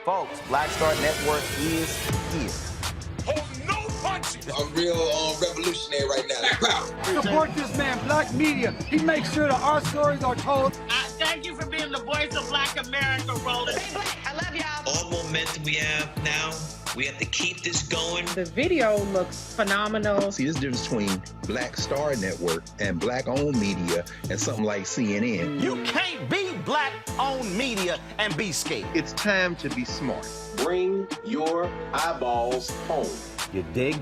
Folks, Black Star Network is here. Hold no punches! I'm real revolutionary right now. Black power. Support this man, Black Media. He makes sure that our stories are told. Thank you for being the voice of Black America, Roland. Stay black. I love y'all. All momentum we have now, we have to keep this going. The video looks phenomenal. See, this difference between Black Star Network and Black-owned media and something like CNN. You can't be Black-owned media and be scared. It's time to be smart. Bring your eyeballs home. You dig?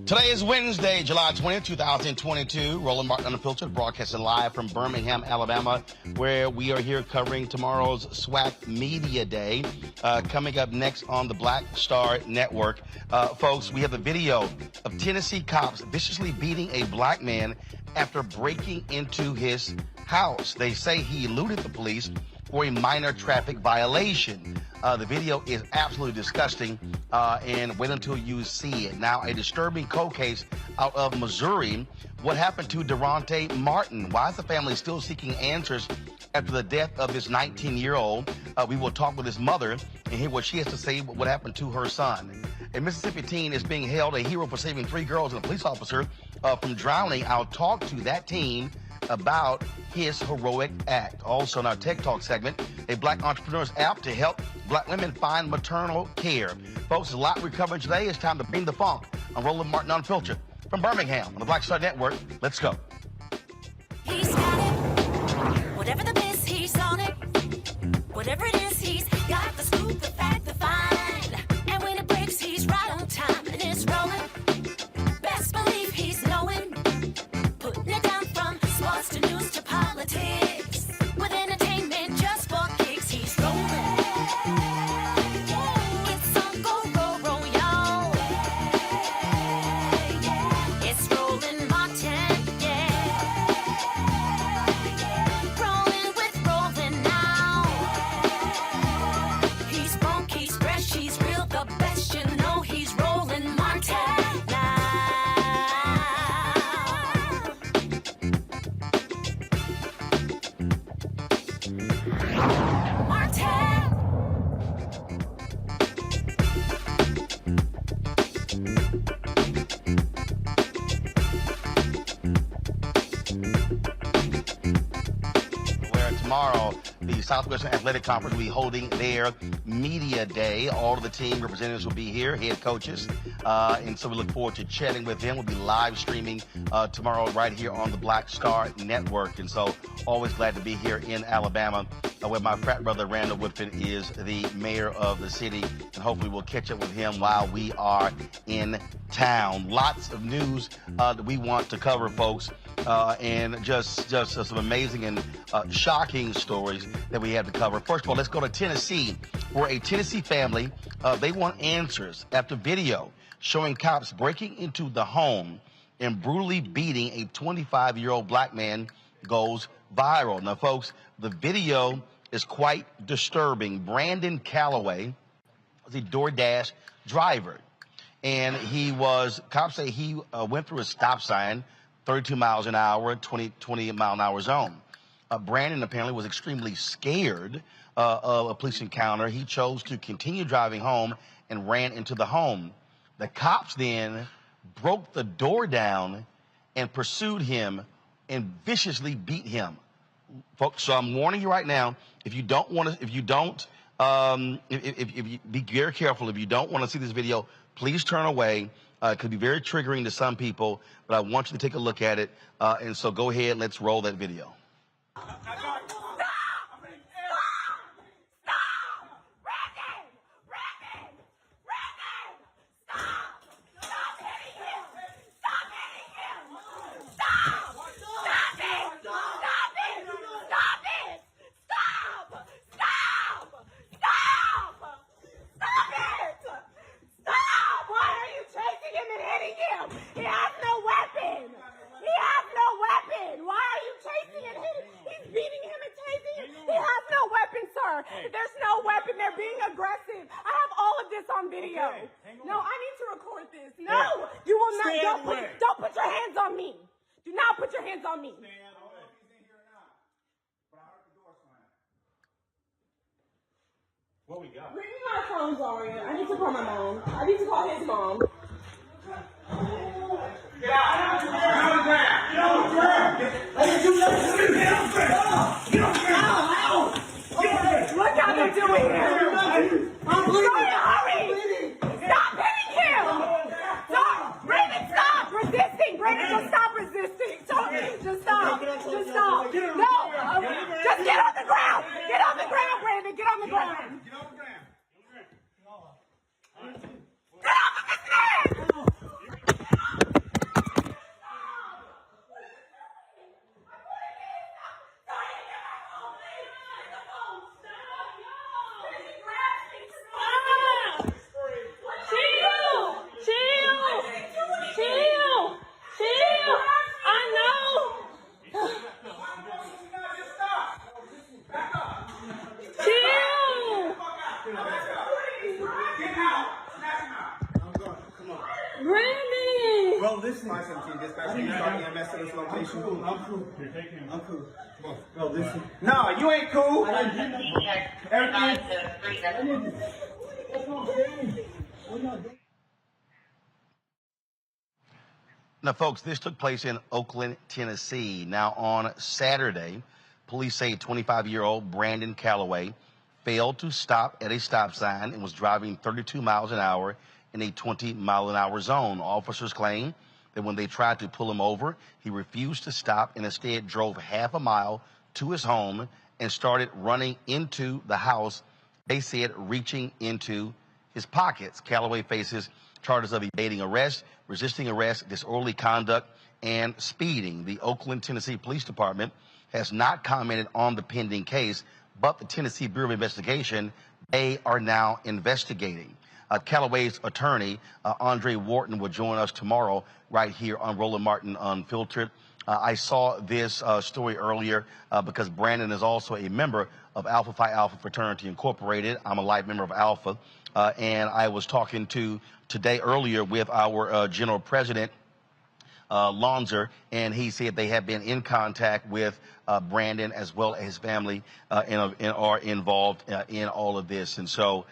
Today is Wednesday, July 20th, 2022. Roland Martin Unfiltered, broadcasting live from Birmingham, Alabama, where we are here covering tomorrow's SWAC Media Day. Coming up next on the Black Star Network. Folks, we have a video of Tennessee cops viciously beating a black man after breaking into his house. They say he eluded the police for a minor traffic violation. The video is absolutely disgusting, and wait until you see it. Now, a disturbing cold case out of Missouri. What happened to Derontae Martin? Why is the family still seeking answers after the death of this 19-year-old? We will talk with his mother and hear what she has to say about what happened to her son. A Mississippi teen is being hailed a hero for saving 3 girls and a police officer from drowning. I'll talk to that teen about his heroic act. Also in our Tech Talk segment, a Black entrepreneur's app to help Black women find maternal care. Folks, a lot we're covering today. It's time to bring the funk on Roland Martin Unfiltered. From Birmingham on the Black Star Network, let's go. He's got it. Whatever the miss, he's on it. Southwestern Athletic Conference will be holding their media day. All of the team representatives will be here, head coaches, and so we look forward to chatting with them. We'll be live streaming tomorrow right here on the Black Star Network, and so always glad to be here in Alabama, where my frat brother Randall Woodfin is the mayor of the city, and hopefully we'll catch up with him while we are in town. Lots of news that we want to cover, folks, and just some amazing and shocking stories that we have to cover. First of all, let's go to Tennessee, where a Tennessee family, they want answers after video showing cops breaking into the home and brutally beating a 25-year-old black man goes viral. Now, folks, the video is quite disturbing. Brandon Calloway was a DoorDash driver, and cops say he went through a stop sign, 32 miles an hour, 20 mile an hour zone. Brandon apparently was extremely scared of a police encounter. He chose to continue driving home and ran into the home. The cops then broke the door down and pursued him and viciously beat him. Folks, so I'm warning you right now, if you be very careful. If you don't want to see this video, please turn away. It could be very triggering to some people, but I want you to take a look at it. And so go ahead, let's roll that video. There's no weapon. They're being aggressive. I have all of this on video. Okay, no, I need to record this. No, yeah. You will not. Don't put your hands on me. Do not put your hands on me. I don't know if he's in here or not, but I heard the door slam. What we got? Bring me my phone, Zaria. I need to call my mom. I need to call his mom. Get on the ground. Get on the ground. Look how they're doing him. I'm bleeding. Hurry. Stop hitting him. Stop. Brandon, stop resisting. Brandon, just stop resisting. Just stop. Just stop. No. Just get on the ground. Get on the ground, Brandon. Get on the ground. Get on the ground. Get off of his head. Listen. EMS to this location. I'm cool. You're taking him. I'm cool. Come on. Bro, listen. No, you ain't cool. I didn't do nothing. That's what I'm saying. Now, folks, this took place in Oakland, Tennessee. Now, on Saturday, police say 25-year-old Brandon Calloway failed to stop at a stop sign and was driving 32 miles an hour in a 20-mile-an-hour zone. Officers claim that when they tried to pull him over, he refused to stop and instead drove half a mile to his home and started running into the house, they said, reaching into his pockets. Calloway faces charges of evading arrest, resisting arrest, disorderly conduct, and speeding. The Oakland, Tennessee Police Department has not commented on the pending case, but the Tennessee Bureau of Investigation, they are now investigating. Calloway's attorney, Andre Wharton, will join us tomorrow right here on Roland Martin Unfiltered. I saw this story earlier because Brandon is also a member of Alpha Phi Alpha Fraternity Incorporated. I'm a life member of Alpha, and I was talking today earlier with our general president, Lonzer, and he said they have been in contact with Brandon as well as his family and are involved in all of this. And so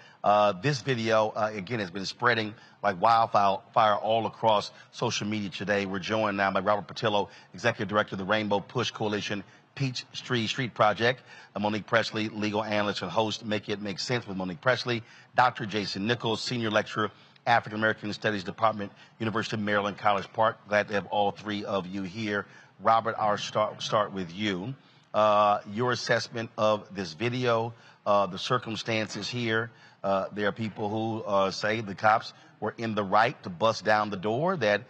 this video, again, has been spreading like wildfire all across social media today. We're joined now by Robert Patillo, Executive Director of the Rainbow Push Coalition, Peachtree Street Project. Monique Presley, legal analyst and host, Make It Make Sense with Monique Presley. Dr. Jason Nichols, senior lecturer, African American Studies Department, University of Maryland, College Park. Glad to have all three of you here. Robert, I'll start with you. Your assessment of this video, the circumstances here. There are people who say the cops were in the right to bust down the door, that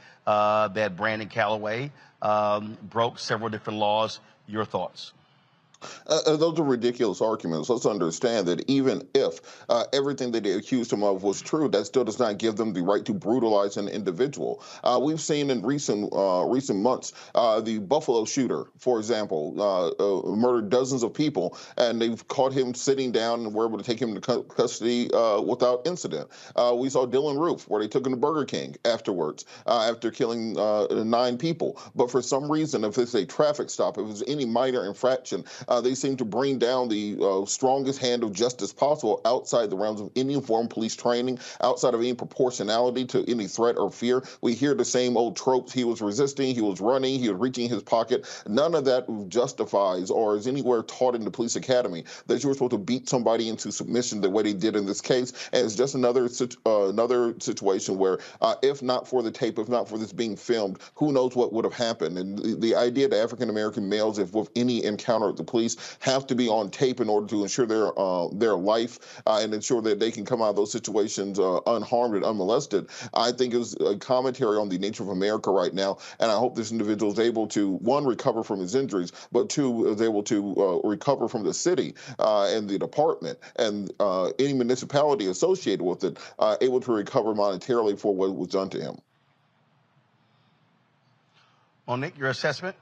Brandon Calloway broke several different laws. Your thoughts? Those are ridiculous arguments. Let's understand that even if everything that they accused him of was true, that still does not give them the right to brutalize an individual. We've seen in recent months the Buffalo shooter, for example, murdered dozens of people, and they've caught him sitting down and were able to take him to custody without incident. We saw Dylan Roof, where they took him to Burger King afterwards, after killing 9 people. But for some reason, if it's a traffic stop, if it's any minor infraction, they seem to bring down the strongest hand of justice possible outside the realms of any informed police training, outside of any proportionality to any threat or fear. We hear the same old tropes. He was resisting, he was running, he was reaching his pocket. None of that justifies or is anywhere taught in the police academy that you were supposed to beat somebody into submission the way they did in this case. And it's just another situation where if not for the tape, if not for this being filmed, who knows what would have happened. And the idea that African-American males, if with any encounter with the police, have to be on tape in order to ensure their life and ensure that they can come out of those situations unharmed and unmolested, I think is a commentary on the nature of America right now. And I hope this individual is able to, 1, recover from his injuries, but 2, is able to recover from the city and the department and any municipality associated with it, able to recover monetarily for what was done to him. Monique, your assessment?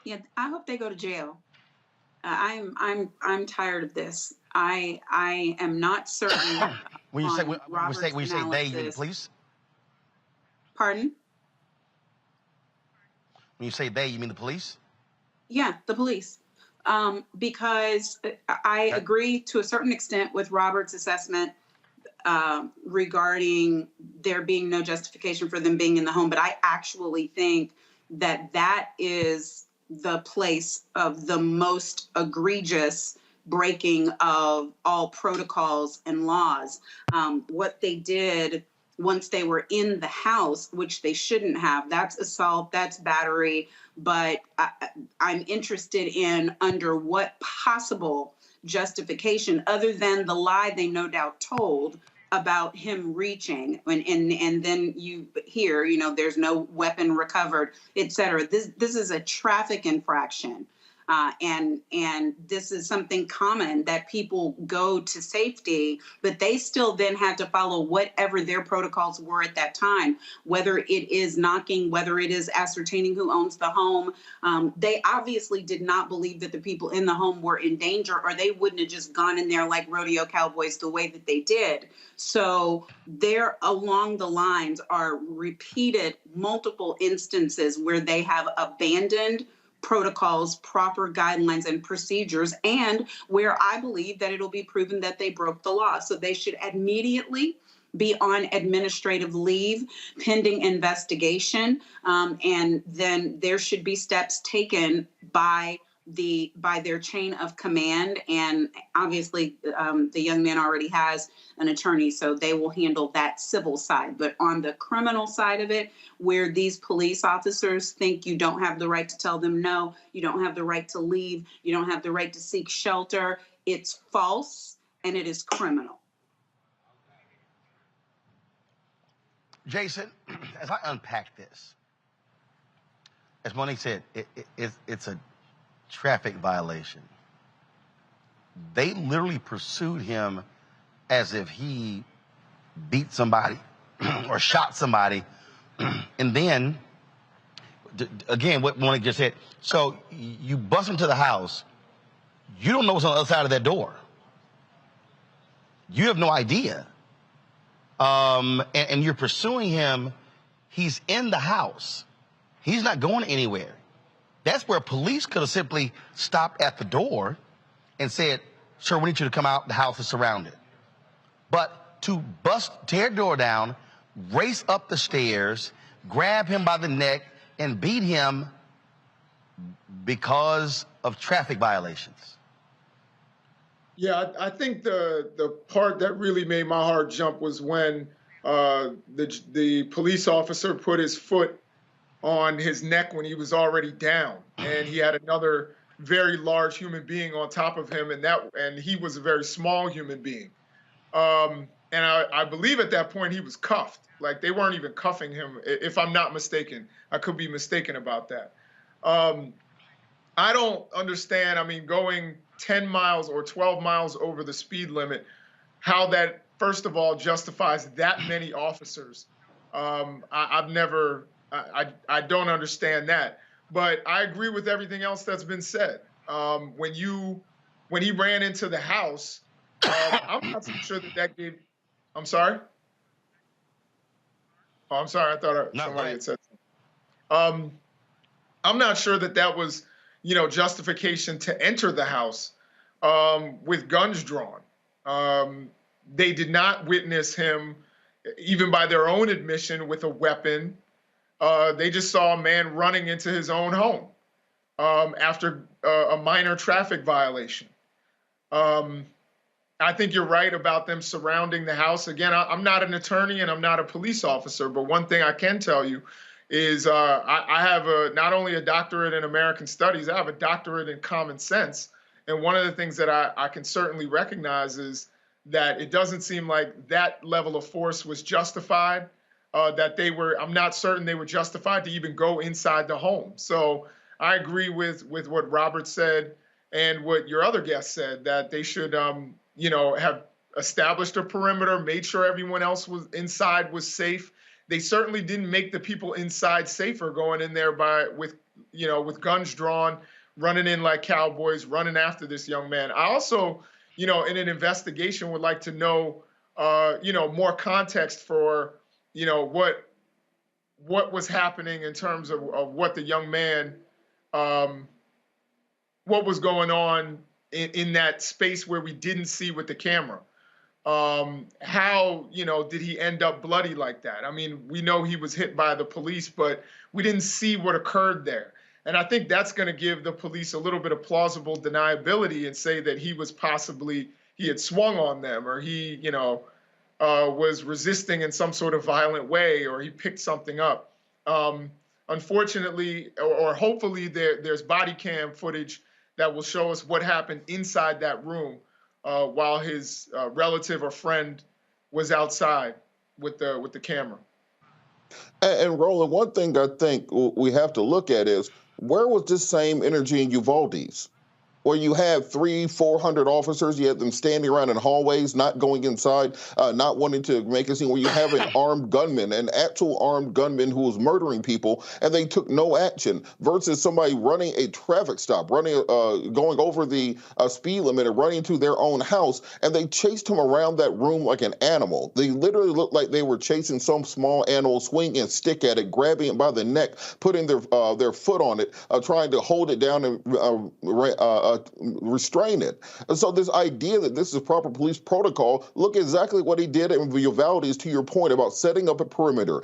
Yeah, I hope they go to jail. I'm tired of this. I am not certain. When you say they, you mean the police? Pardon? When you say they, you mean the police? Yeah, the police. Because I agree to a certain extent with Robert's assessment regarding there being no justification for them being in the home, but I actually think that is the place of the most egregious breaking of all protocols and laws. What they did once they were in the house, which they shouldn't have, that's assault, that's battery. But I'm interested in under what possible justification, other than the lie they no doubt told about him reaching, and then you hear, there's no weapon recovered, et cetera. This is a traffic infraction. And this is something common that people go to safety, but they still then have to follow whatever their protocols were at that time, whether it is knocking, whether it is ascertaining who owns the home. They obviously did not believe that the people in the home were in danger, or they wouldn't have just gone in there like rodeo cowboys the way that they did. So there along the lines are repeated multiple instances where they have abandoned protocols, proper guidelines and procedures, and where I believe that it'll be proven that they broke the law. So they should immediately be on administrative leave pending investigation. And then there should be steps taken by their chain of command. And obviously the young man already has an attorney, so they will handle that civil side. But on the criminal side of it, where these police officers think you don't have the right to tell them no, you don't have the right to leave, you don't have the right to seek shelter, it's false and it is criminal. Jason, as I unpack this, as Monique said, it's a traffic violation. They literally pursued him as if he beat somebody or shot somebody. And then, again, what Monique just said, so you bust into the house, you don't know what's on the other side of that door. You have no idea. And you're pursuing him. He's in the house. He's not going anywhere. That's where police could have simply stopped at the door and said, sir, we need you to come out. The house is surrounded. But to tear the door down, race up the stairs, grab him by the neck, and beat him, because of traffic violations. Yeah, I think the part that really made my heart jump was when the police officer put his foot on his neck when he was already down, and he had another very large human being on top of him, and he was a very small human being. And I believe at that point he was cuffed. Like, they weren't even cuffing him, if I'm not mistaken. I could be mistaken about that. I don't understand, I mean, going 10 miles or 12 miles over the speed limit, how that, first of all, justifies that many officers. I don't understand that. But I agree with everything else that's been said. When he ran into the house, I'm not so sure that gave. I'm sorry. Oh, I'm sorry. I thought somebody had said something. I'm not sure that was, justification to enter the house with guns drawn. They did not witness him, even by their own admission, with a weapon. They just saw a man running into his own home after a minor traffic violation. I think you're right about them surrounding the house. Again, I'm not an attorney and I'm not a police officer, but one thing I can tell you is I have not only a doctorate in American studies, I have a doctorate in common sense. And one of the things that I can certainly recognize is that it doesn't seem like that level of force was justified, I'm not certain they were justified to even go inside the home. So I agree with what Robert said and what your other guest said, that they should, have established a perimeter, made sure everyone else was inside was safe. They certainly didn't make the people inside safer going in there with guns drawn, running in like cowboys, running after this young man. I also, in an investigation would like to know, more context for, what was happening in terms of what the young man, what was going on in that space where we didn't see with the camera. How, did he end up bloody like that? I mean, we know he was hit by the police, but we didn't see what occurred there. And I think that's going to give the police a little bit of plausible deniability and say that he had swung on them, or he, was resisting in some sort of violent way, or he picked something up. Unfortunately, or hopefully there's body cam footage that will show us what happened inside that room while his relative or friend was outside with the camera. And Roland, one thing I think we have to look at is, where was this same energy in Uvalde's? Where you have 300-400 officers, you have them standing around in hallways, not going inside, not wanting to make a scene, where you have an armed gunman, an actual armed gunman who was murdering people, and they took no action, versus somebody running a traffic stop, going over the speed limit and running to their own house, and they chased him around that room like an animal. They literally looked like they were chasing some small animal, swinging a stick at it, grabbing it by the neck, putting their foot on it, trying to hold it down and restrain it. And so this idea that this is proper police protocol, look exactly what he did in Uvalde's, to your point about setting up a perimeter,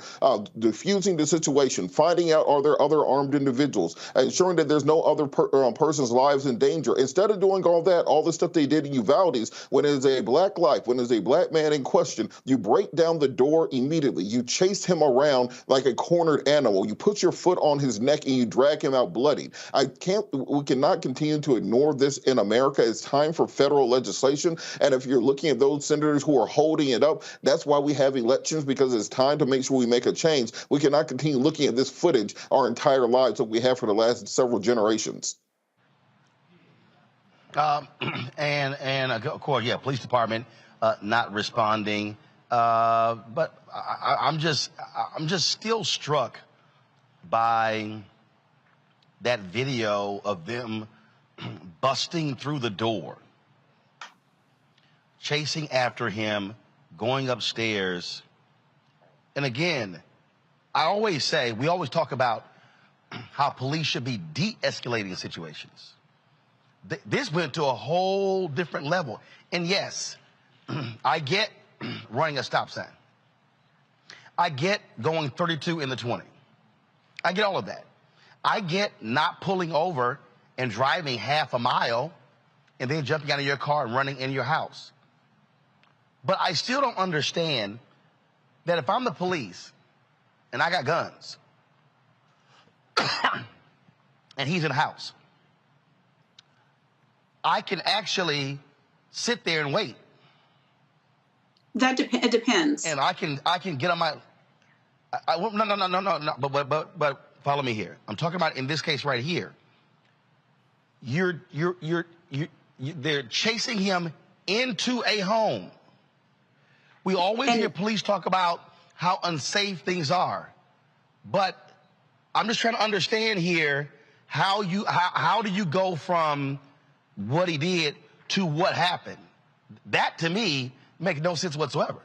diffusing the situation, finding out are there other armed individuals, ensuring that there's no other person's lives in danger. Instead of doing all that, all the stuff they did in Uvalde's, when it is a black life, when there's a black man in question, you break down the door immediately. You chase him around like a cornered animal. You put your foot on his neck and you drag him out bloodied. We cannot continue to ignore this in America. It's time for federal legislation. And if you're looking at those senators who are holding it up, that's why we have elections, because it's time to make sure we make a change. We cannot continue looking at this footage our entire lives that we have for the last several generations. And of course, yeah, police department not responding. But I'm just still struck by that video of them busting through the door, chasing after him, going upstairs. And again, we always talk about how police should be de-escalating situations. This went to a whole different level. And yes, I get running a stop sign. I get going 32 in the 20. I get all of that. I get not pulling over and driving half a mile and then jumping out of your car and running in your house. But I still don't understand that if I'm the police and I got guns and he's in the house, I can actually sit there and wait. It depends. And I can get on my. No. But follow me here. I'm talking about in this case right here. They're chasing him into a home. We always hear police talk about how unsafe things are, but I'm just trying to understand here how do you go from what he did to what happened? That to me makes no sense whatsoever.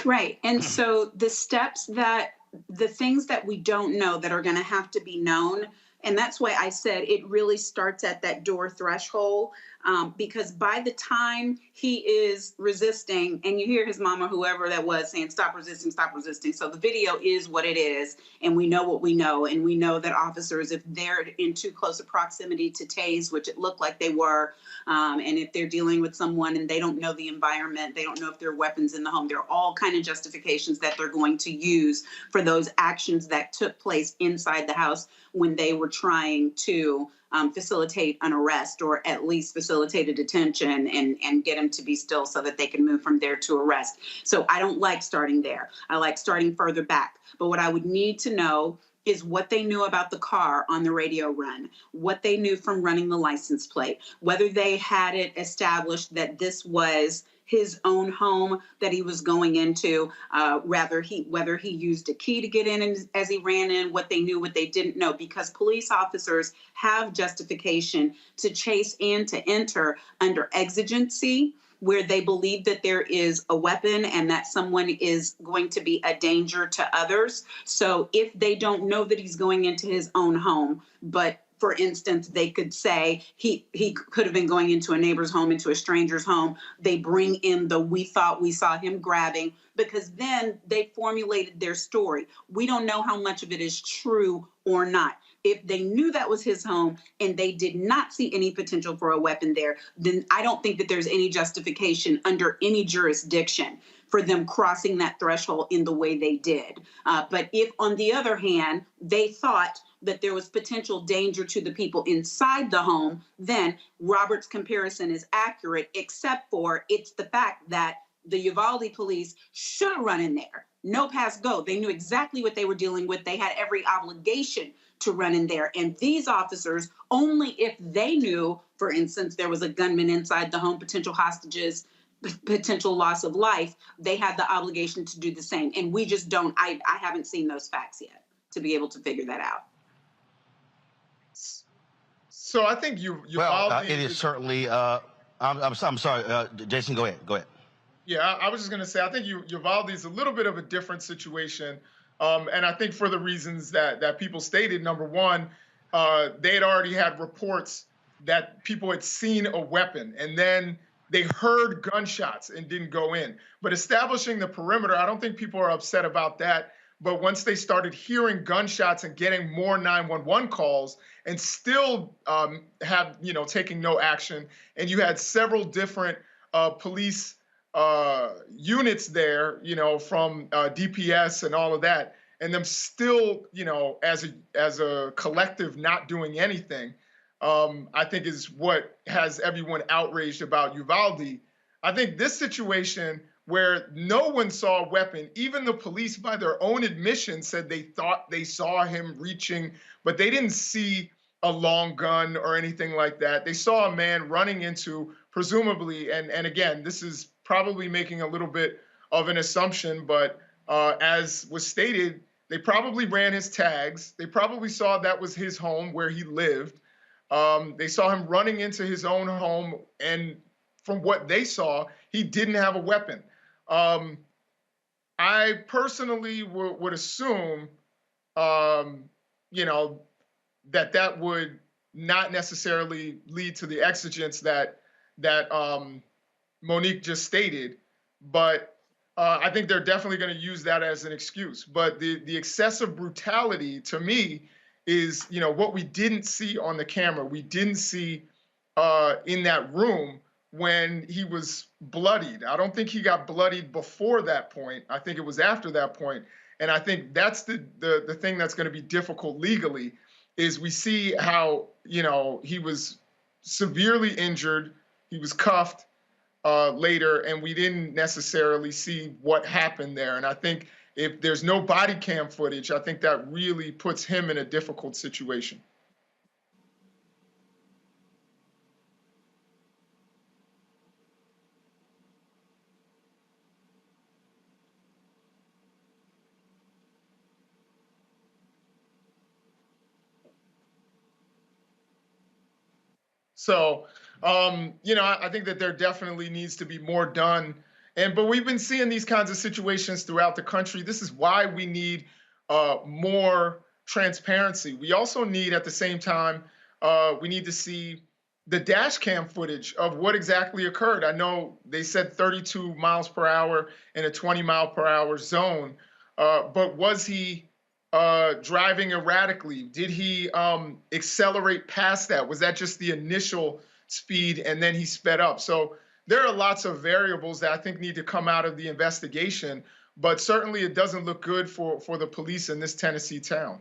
Right. And so the things that we don't know that are going to have to be known. And that's why I said it really starts at that door threshold, because by the time he is resisting, and you hear his mom or whoever that was saying, stop resisting, stop resisting. So the video is what it is, and we know what we know. And we know that officers, if they're in too close a proximity to tase, which it looked like they were, and if they're dealing with someone and they don't know the environment, they don't know if there are weapons in the home, there are all kind of justifications that they're going to use for those actions that took place inside the house when they were trying to facilitate an arrest, or at least facilitate a detention and get him to be still so that they can move from there to arrest. So I don't like starting there. I like starting further back. But what I would need to know is what they knew about the car on the radio run, what they knew from running the license plate, whether they had it established that this was his own home that he was going into, whether he used a key to get in as he ran in, what they knew, what they didn't know, because police officers have justification to chase and to enter under exigency, where they believe that there is a weapon and that someone is going to be a danger to others. So if they don't know that he's going into his own home, but for instance, they could say he could have been going into a neighbor's home, into a stranger's home. They bring in we thought we saw him grabbing, because then they formulated their story. We don't know how much of it is true or not. If they knew that was his home and they did not see any potential for a weapon there, then I don't think that there's any justification under any jurisdiction for them crossing that threshold in the way they did. But if, on the other hand, they thought that there was potential danger to the people inside the home, then Robert's comparison is accurate, except for it's the fact that the Uvalde police should have run in there. No pass go. They knew exactly what they were dealing with. They had every obligation to run in there. And these officers, only if they knew, for instance, there was a gunman inside the home, potential hostages, potential loss of life, they had the obligation to do the same. And we just don't, I haven't seen those facts yet to be able to figure that out. So I think Uvalde it is certainly, I'm sorry, Jason, go ahead. Yeah, I was just going to say, I think Uvalde is a little bit of a different situation. And I think for the reasons that people stated, number one, they had already had reports that people had seen a weapon, and then they heard gunshots and didn't go in. But establishing the perimeter, I don't think people are upset about that. But once they started hearing gunshots and getting more 911 calls and still taking no action, and you had several different police units there, from DPS and all of that, and them still, as a collective not doing anything, I think is what has everyone outraged about Uvalde. I think this situation where no one saw a weapon, even the police by their own admission said they thought they saw him reaching, but they didn't see a long gun or anything like that. They saw a man running into, presumably, and again, this is probably making a little bit of an assumption, but as was stated, they probably ran his tags. They probably saw that was his home where he lived. They saw him running into his own home, and from what they saw, he didn't have a weapon. I personally would assume, that would not necessarily lead to the exigence that Monique just stated, but I think they're definitely going to use that as an excuse. But the excessive brutality, to me, is, what we didn't see on the camera. We didn't see in that room when he was bloodied. I don't think he got bloodied before that point. I think it was after that point. And I think that's the thing that's going to be difficult legally, is we see how, he was severely injured. He was cuffed later, and we didn't necessarily see what happened there. And I think if there's no body cam footage, I think that really puts him in a difficult situation. So, I think that there definitely needs to be more done. But we've been seeing these kinds of situations throughout the country. This is why we need more transparency. We also need, at the same time, we need to see the dash cam footage of what exactly occurred. I know they said 32 miles per hour in a 20 mile per hour zone, but was he driving erratically? Did he accelerate past that? Was that just the initial speed and then he sped up? So there are lots of variables that I think need to come out of the investigation, but certainly it doesn't look good for the police in this Tennessee town.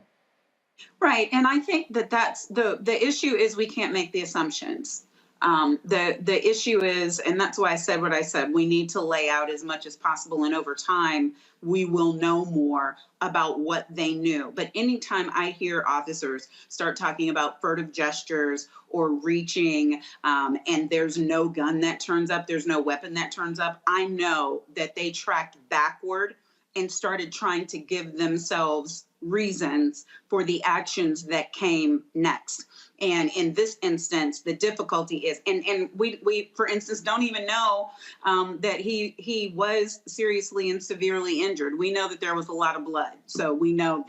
Right. And I think that's the issue is we can't make the assumptions. The issue is, and that's why I said what I said, we need to lay out as much as possible. And over time, we will know more about what they knew. But anytime I hear officers start talking about furtive gestures or reaching, and there's no gun that turns up, there's no weapon that turns up, I know that they tracked backward and started trying to give themselves reasons for the actions that came next. And in this instance, the difficulty is, and we for instance, don't even know that he was seriously and severely injured. We know that there was a lot of blood. So we know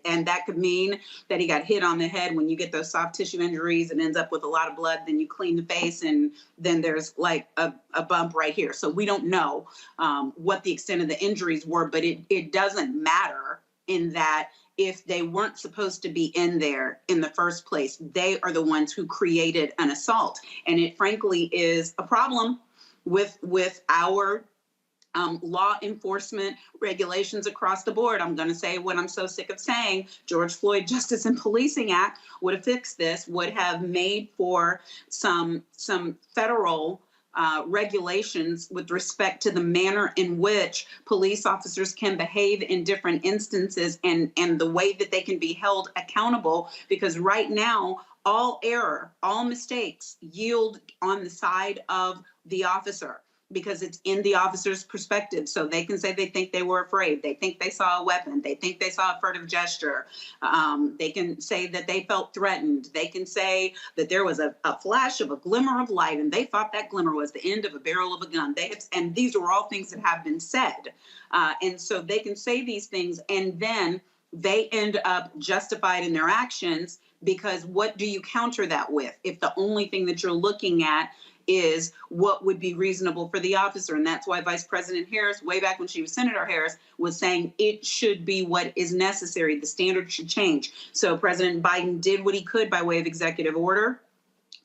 and that could mean that he got hit on the head. When you get those soft tissue injuries and ends up with a lot of blood, then you clean the face and then there's like a bump right here. So we don't know what the extent of the injuries were, but it doesn't matter in that if they weren't supposed to be in there in the first place, they are the ones who created an assault. And it frankly is a problem with our law enforcement regulations across the board. I'm going to say what I'm so sick of saying. George Floyd Justice and Policing Act would have fixed this, would have made for some federal regulations with respect to the manner in which police officers can behave in different instances and the way that they can be held accountable. Because right now, all error, all mistakes yield on the side of the officer, because it's in the officer's perspective. So they can say they think they were afraid. They think they saw a weapon. They think they saw a furtive gesture. They can say that they felt threatened. They can say that there was a flash of a glimmer of light and they thought that glimmer was the end of a barrel of a gun. And these are all things that have been said. And so they can say these things and then they end up justified in their actions, because what do you counter that with if the only thing that you're looking at is what would be reasonable for the officer? And that's why Vice President Harris, way back when she was Senator Harris, was saying it should be what is necessary. The standard should change. So President Biden did what he could by way of executive order,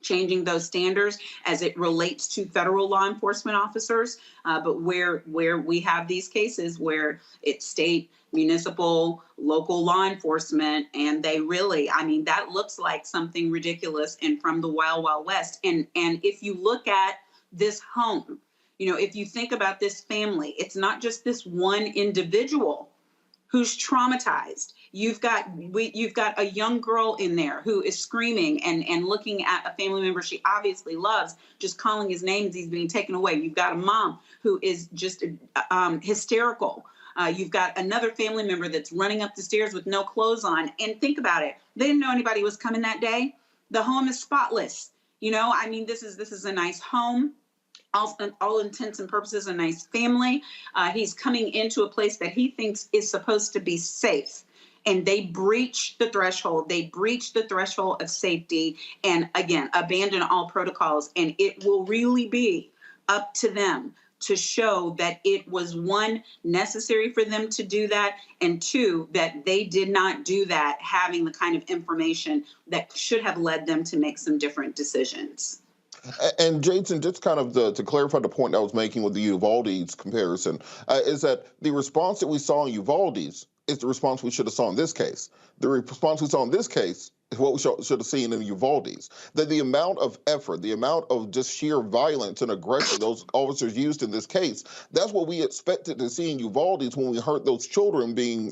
changing those standards as it relates to federal law enforcement officers. But where we have these cases where it's state, municipal, local law enforcement, and they really, that looks like something ridiculous and from the Wild Wild West. And if you look at this home, if you think about this family, it's not just this one individual who's traumatized. You've got a young girl in there who is screaming and looking at a family member she obviously loves, just calling his name as he's being taken away. You've got a mom who is just hysterical. You've got another family member that's running up the stairs with no clothes on. And think about it. They didn't know anybody was coming that day. The home is spotless. This is a nice home. All intents and purposes, a nice family. He's coming into a place that he thinks is supposed to be safe. And they breach the threshold. They breach the threshold of safety and, again, abandon all protocols. And it will really be up to them to show that it was, one, necessary for them to do that, and two, that they did not do that having the kind of information that should have led them to make some different decisions. And Jason, just kind of to clarify the point I was making with the Uvalde's comparison, is that the response that we saw in Uvalde's is the response we should have saw in this case. The response we saw in this case is what we should have seen in Uvalde's. That the amount of effort, the amount of just sheer violence and aggression those officers used in this case, that's what we expected to see in Uvalde's when we heard those children being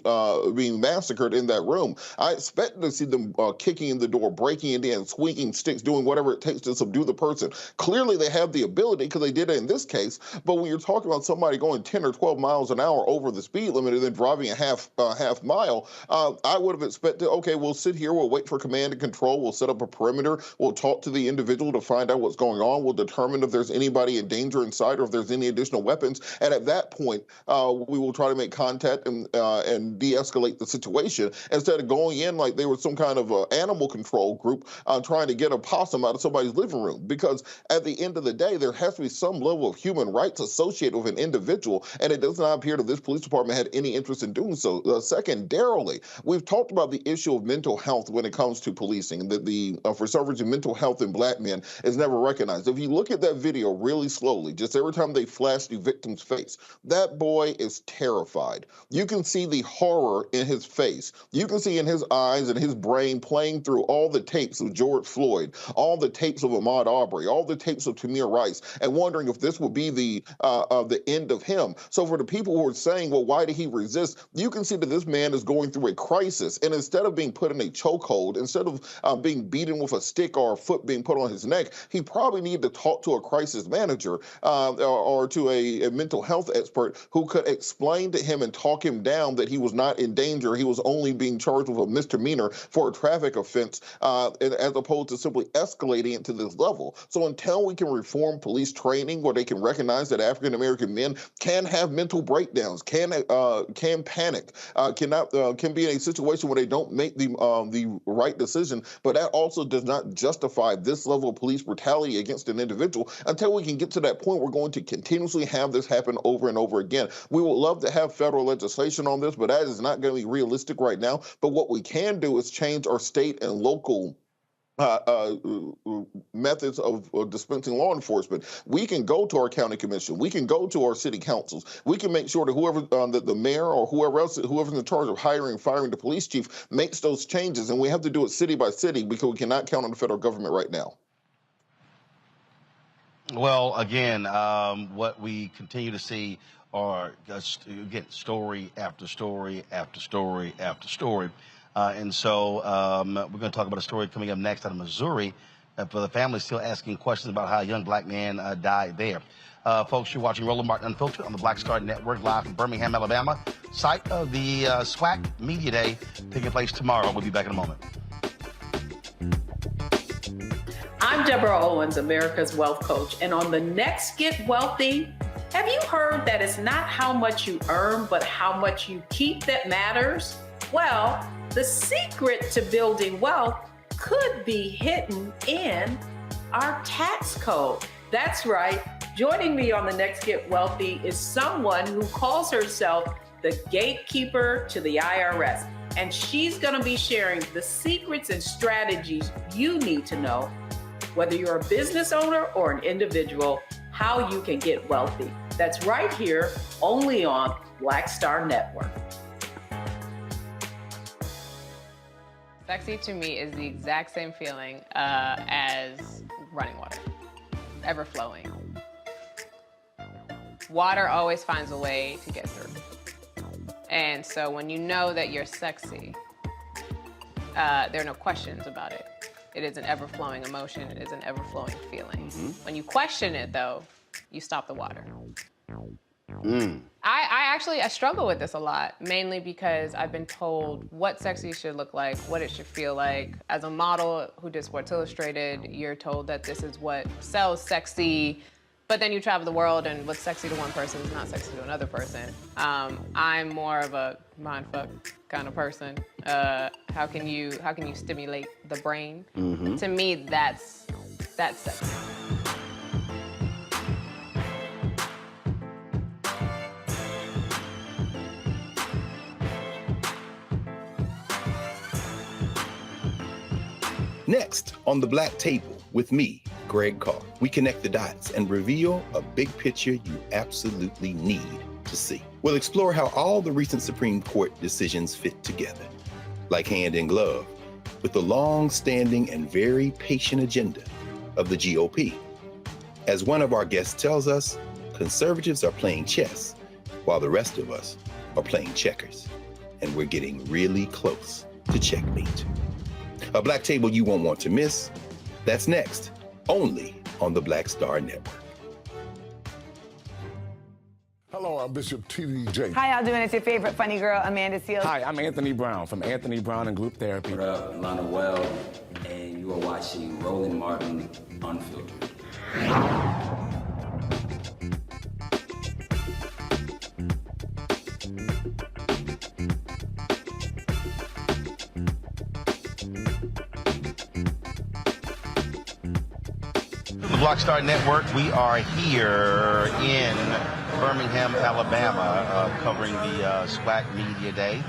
massacred in that room. I expected to see them kicking in the door, breaking it in, swinging sticks, doing whatever it takes to subdue the person. Clearly they have the ability because they did it in this case, but when you're talking about somebody going 10 or 12 miles an hour over the speed limit and then driving a half mile, I would have expected, okay, we'll sit here, we'll wait for command and control, we'll set up a perimeter, we'll talk to the individual to find out what's going on, we'll determine if there's anybody in danger inside or if there's any additional weapons, and at that point, we will try to make contact and de-escalate the situation instead of going in like they were some kind of animal control group trying to get a possum out of somebody's living room. Because at the end of the day, there has to be some level of human rights associated with an individual, and it does not appear that this police department had any interest in doing so. Secondarily, we've talked about the issue of mental health when it comes to policing, and that for some reason mental health in black men is never recognized. If you look at that video really slowly, just every time they flash the victim's face, that boy is terrified. You can see the horror in his face. You can see in his eyes and his brain playing through all the tapes of George Floyd, all the tapes of Ahmaud Arbery, all the tapes of Tamir Rice, and wondering if this would be the end of him. So for the people who are saying, well, why did he resist? You can see that this man is going through a crisis, and instead of being put in a chokehold, instead of being beaten with a stick or a foot being put on his neck, he probably needed to talk to a crisis manager or to a mental health expert who could explain to him and talk him down that he was not in danger. He was only being charged with a misdemeanor for a traffic offense, as opposed to simply escalating it to this level. So until we can reform police training where they can recognize that African American men can have mental breakdowns, can panic, can be in a situation where they don't make the right decision, but that also does not justify this level of police brutality against an individual. Until we can get to that point, we're going to continuously have this happen over and over again. We would love to have federal legislation on this, but that is not going to be realistic right now. But what we can do is change our state and local methods of dispensing law enforcement. We can go to our county commission. We can go to our city councils. We can make sure that whoever, that the mayor or whoever's in charge of hiring and firing the police chief makes those changes. And we have to do it city by city because we cannot count on the federal government right now. Well, again, what we continue to see are, again, story after story after story after story. And so we're going to talk about a story coming up next out of Missouri for the family still asking questions about how a young black man died there. Folks, you're watching Roland Martin Unfiltered on the Black Star Network, live from Birmingham, Alabama, site of the SWAC Media Day taking place tomorrow. We'll be back in a moment. I'm Deborah Owens, America's Wealth Coach, and on the next Get Wealthy, have you heard that it's not how much you earn, but how much you keep that matters? Well, the secret to building wealth could be hidden in our tax code. That's right. Joining me on the next Get Wealthy is someone who calls herself the gatekeeper to the IRS. And she's going to be sharing the secrets and strategies you need to know, whether you're a business owner or an individual, how you can get wealthy. That's right here, only on Black Star Network. Sexy to me is the exact same feeling as running water, ever flowing. Water always finds a way to get through. And so when you know that you're sexy, there are no questions about it. It is an ever-flowing emotion. It is an ever-flowing feeling. Mm-hmm. When you question it, though, you stop the water. I struggle with this a lot, mainly because I've been told what sexy should look like, what it should feel like. As a model who did Sports Illustrated, you're told that this is what sells sexy, but then you travel the world and what's sexy to one person is not sexy to another person. I'm more of a mindfuck kind of person. How can you stimulate the brain? Mm-hmm. To me, that's sexy. Next, on the Black Table with me, Greg Carr, we connect the dots and reveal a big picture you absolutely need to see. We'll explore how all the recent Supreme Court decisions fit together, like hand in glove, with the long-standing and very patient agenda of the GOP. As one of our guests tells us, conservatives are playing chess, while the rest of us are playing checkers. And we're getting really close to checkmate. A Black Table you won't want to miss. That's next, only on the Black Star Network. Hello, I'm Bishop T.D. Jakes. How y'all doing? It's your favorite funny girl, Amanda Seals. Hi, I'm Anthony Brown from Anthony Brown and Group Therapy. What up, Lana Well, and you are watching Roland Martin Unfiltered. Black Star Network, we are here in Birmingham, Alabama, covering the SWAC Media Day.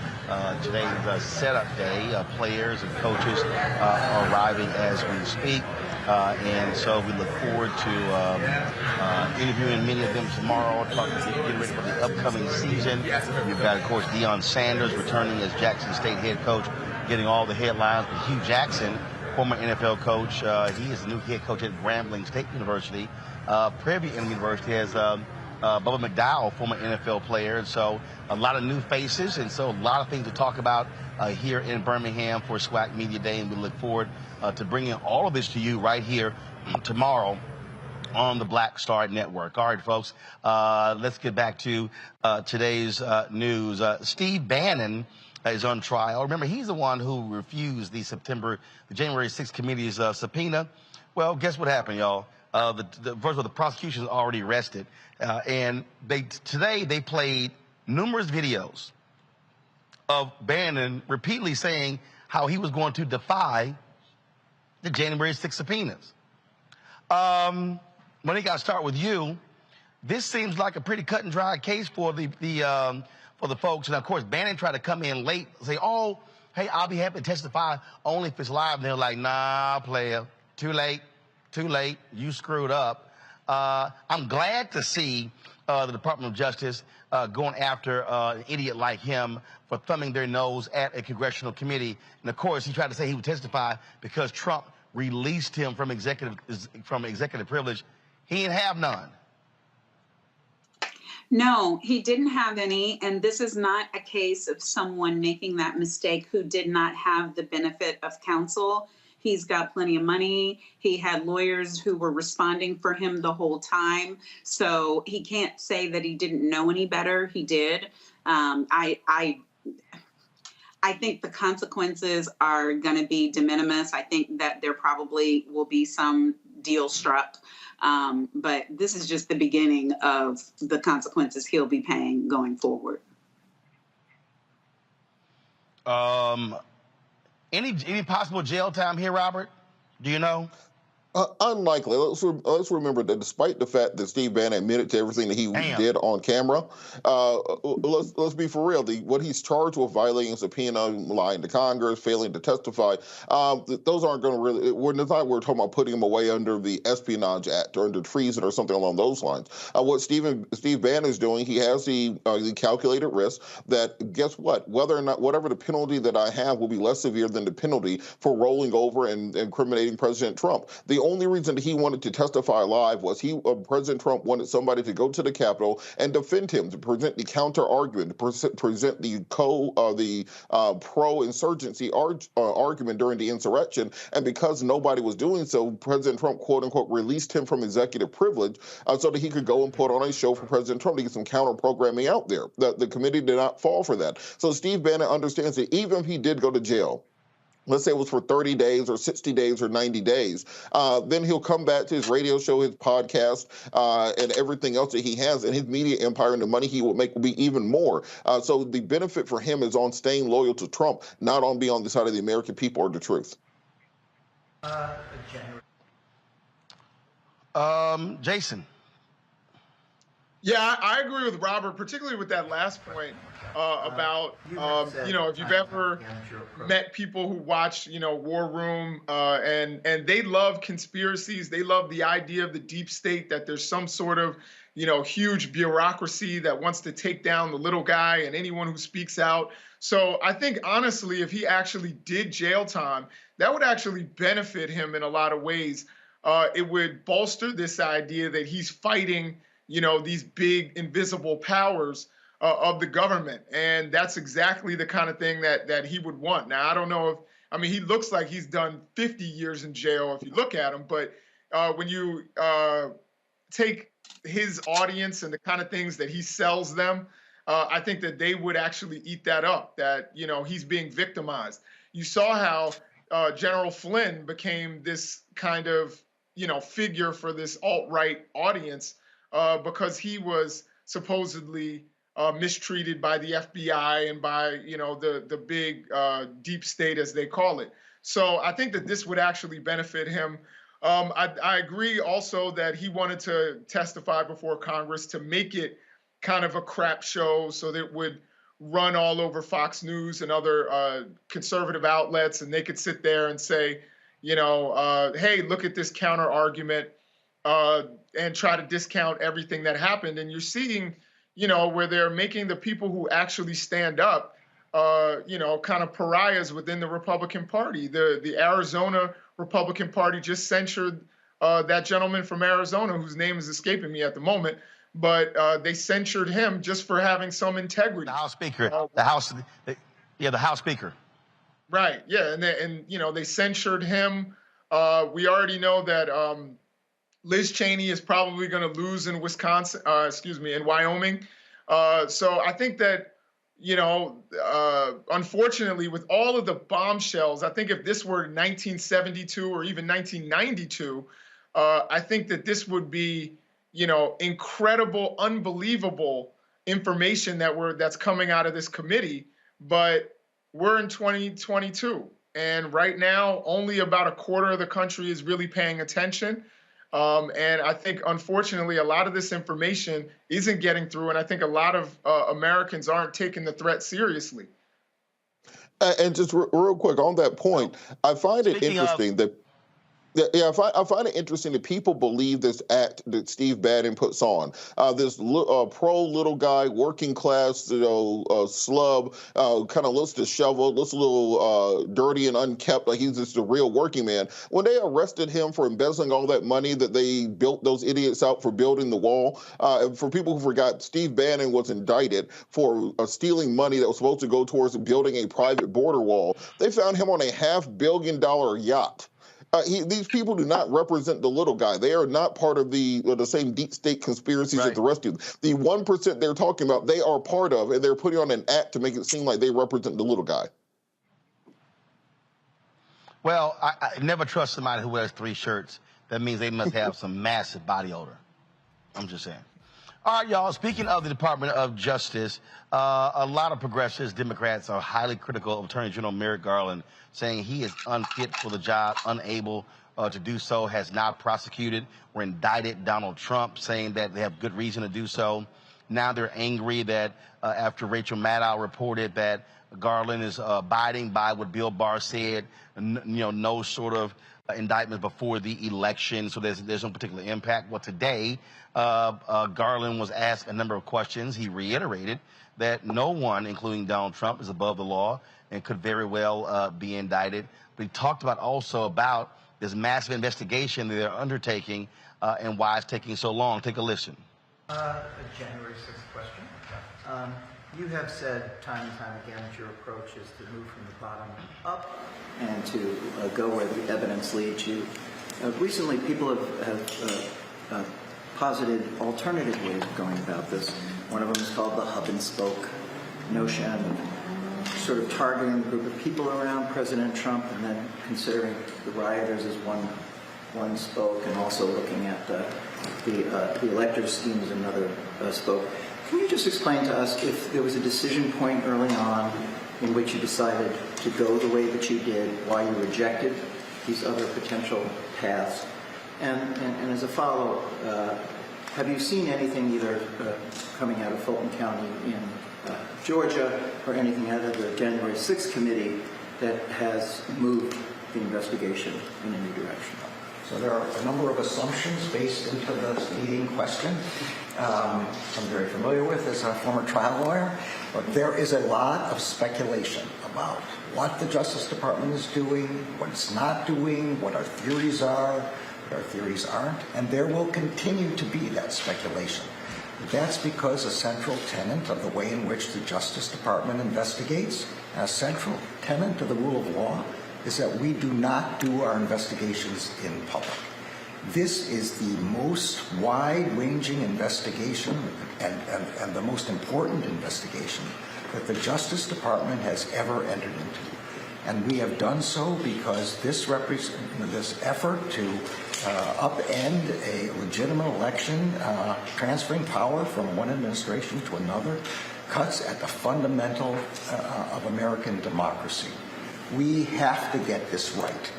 Today is a setup day. Players and coaches are arriving as we speak. And so we look forward to interviewing many of them tomorrow, getting ready for the upcoming season. We've got, of course, Deion Sanders returning as Jackson State head coach, getting all the headlines. But Hugh Jackson, former NFL coach, he is the new head coach at Grambling State University. Privy University has Bubba McDowell, former NFL player. And so a lot of new faces, and so a lot of things to talk about here in Birmingham for SWAC Media Day. And we look forward to bringing all of this to you right here tomorrow on the Black Star Network. All right, folks, let's get back to today's news. Steve Bannon is on trial. Remember, he's the one who refused the January 6th committee's subpoena. Well, guess what happened, y'all? First of all, the prosecution is already arrested. And today they played numerous videos of Bannon repeatedly saying how he was going to defy the January 6th subpoenas. When I got to start with you, this seems like a pretty cut and dry case for the folks. And of course, Bannon tried to come in late, say, oh, hey, I'll be happy to testify only if it's live. And they're like, nah, player, too late, you screwed up. I'm glad to see the Department of Justice going after an idiot like him for thumbing their nose at a congressional committee. And of course, he tried to say he would testify because Trump released him from executive privilege. He didn't have none. No, he didn't have any, and this is not a case of someone making that mistake who did not have the benefit of counsel. He's got plenty of money. He had lawyers who were responding for him the whole time. So he can't say that he didn't know any better. He did. I think the consequences are going to be de minimis. I think that there probably will be some deal struck. But this is just the beginning of the consequences he'll be paying going forward. Any possible jail time here, Robert? Do you know? Unlikely. Let's remember that despite the fact that Steve Bannon admitted to everything that he did on camera, let's be for real. What he's charged with, violating subpoena, lying to Congress, failing to testify, those aren't going to really. We're talking about putting him away under the Espionage Act or under treason or something along those lines. What Steve Bannon is doing, he has the calculated risk that, guess what? Whether or not whatever the penalty that I have will be less severe than the penalty for rolling over and incriminating President Trump. The only reason that he wanted to testify live was President Trump wanted somebody to go to the Capitol and defend him, to present the counter argument, to present the pro-insurgency argument during the insurrection. And because nobody was doing so, President Trump, quote unquote, released him from executive privilege so that he could go and put on a show for President Trump to get some counter programming out there. The committee did not fall for that. So Steve Bannon understands that even if he did go to jail, let's say it was for 30 days or 60 days or 90 days, then he'll come back to his radio show, his podcast, and everything else that he has, and his media empire and the money he will make will be even more. So the benefit for him is on staying loyal to Trump, not on being on the side of the American people or the truth. Jason. Yeah, I agree with Robert, particularly with that last point about, if you've ever met people who watch, War Room, and they love conspiracies. They love the idea of the deep state, that there's some sort of, huge bureaucracy that wants to take down the little guy and anyone who speaks out. So I think, honestly, if he actually did jail time, that would actually benefit him in a lot of ways. It would bolster this idea that he's fighting these big invisible powers of the government. And that's exactly the kind of thing that he would want. Now, I don't know he looks like he's done 50 years in jail if you look at him, but when you take his audience and the kind of things that he sells them, I think that they would actually eat that up, that, he's being victimized. You saw how General Flynn became this kind of, figure for this alt-right audience, because he was supposedly mistreated by the FBI and by, the big deep state, as they call it. So I think that this would actually benefit him. I agree also that he wanted to testify before Congress to make it kind of a crap show, so that it would run all over Fox News and other conservative outlets, and they could sit there and say, hey, look at this counter argument, and try to discount everything that happened. And you're seeing, where they're making the people who actually stand up, kind of pariahs within the Republican Party. The Arizona Republican Party just censured that gentleman from Arizona, whose name is escaping me at the moment, but they censured him just for having some integrity. The House Speaker, the House Speaker. Right. Yeah, and they censured him. We already know that Liz Cheney is probably going to lose in in Wyoming. So I think that, unfortunately, with all of the bombshells, I think if this were 1972 or even 1992, I think that this would be, incredible, unbelievable information that's coming out of this committee. But we're in 2022, and right now, only about a quarter of the country is really paying attention. And I think, unfortunately, a lot of this information isn't getting through, and I think a lot of Americans aren't taking the threat seriously. And just real quick on that point, I find it interesting that. Yeah, I find it interesting that people believe this act that Steve Bannon puts on. This pro little guy, working class, slub, kind of looks disheveled, looks a little dirty and unkept, like he's just a real working man. When they arrested him for embezzling all that money that they built those idiots out for building the wall, for people who forgot, Steve Bannon was indicted for stealing money that was supposed to go towards building a private border wall. They found him on a $500 million yacht. These people do not represent the little guy. They are not part of the same deep state conspiracies that the rest do. The 1% they're talking about, they are part of, and they're putting on an act to make it seem like they represent the little guy. Well, I never trust somebody who wears 3 shirts. That means they must have some massive body odor. I'm just saying. All right, y'all, speaking of the Department of Justice, a lot of progressives, Democrats, are highly critical of Attorney General Merrick Garland, saying he is unfit for the job, unable to do so, has not prosecuted or indicted Donald Trump, saying that they have good reason to do so. Now they're angry that after Rachel Maddow reported that Garland is abiding by what Bill Barr said, no sort of indictment before the election, so there's no particular impact. Well, today, Garland was asked a number of questions. He reiterated that no one, including Donald Trump, is above the law and could very well be indicted. But he talked also about this massive investigation that they're undertaking and why it's taking so long. Take a listen. A January 6th question. You have said time and time again that your approach is to move from the bottom up and to go where the evidence leads you. Recently, people have posited alternative ways of going about this. One of them is called the hub and spoke notion of sort of targeting a group of people around President Trump and then considering the rioters as one spoke, and also looking at the elector scheme as another spoke. Can you just explain to us if there was a decision point early on in which you decided to go the way that you did, why you rejected these other potential paths? And as a follow-up, Have you seen anything either coming out of Fulton County in Georgia or anything out of the January 6th committee that has moved the investigation in a new direction? So there are a number of assumptions based into the leading question. I'm very familiar with as a former trial lawyer, but there is a lot of speculation about what the Justice Department is doing, what it's not doing, what our theories are, what our theories aren't, and there will continue to be that speculation. That's because a central tenet of the way in which the Justice Department investigates, a central tenet of the rule of law, is that we do not do our investigations in public. This is the most wide-ranging investigation and the most important investigation that the Justice Department has ever entered into. And we have done so because this effort to upend a legitimate election, transferring power from one administration to another, cuts at the fundamental of American democracy. We have to get this right.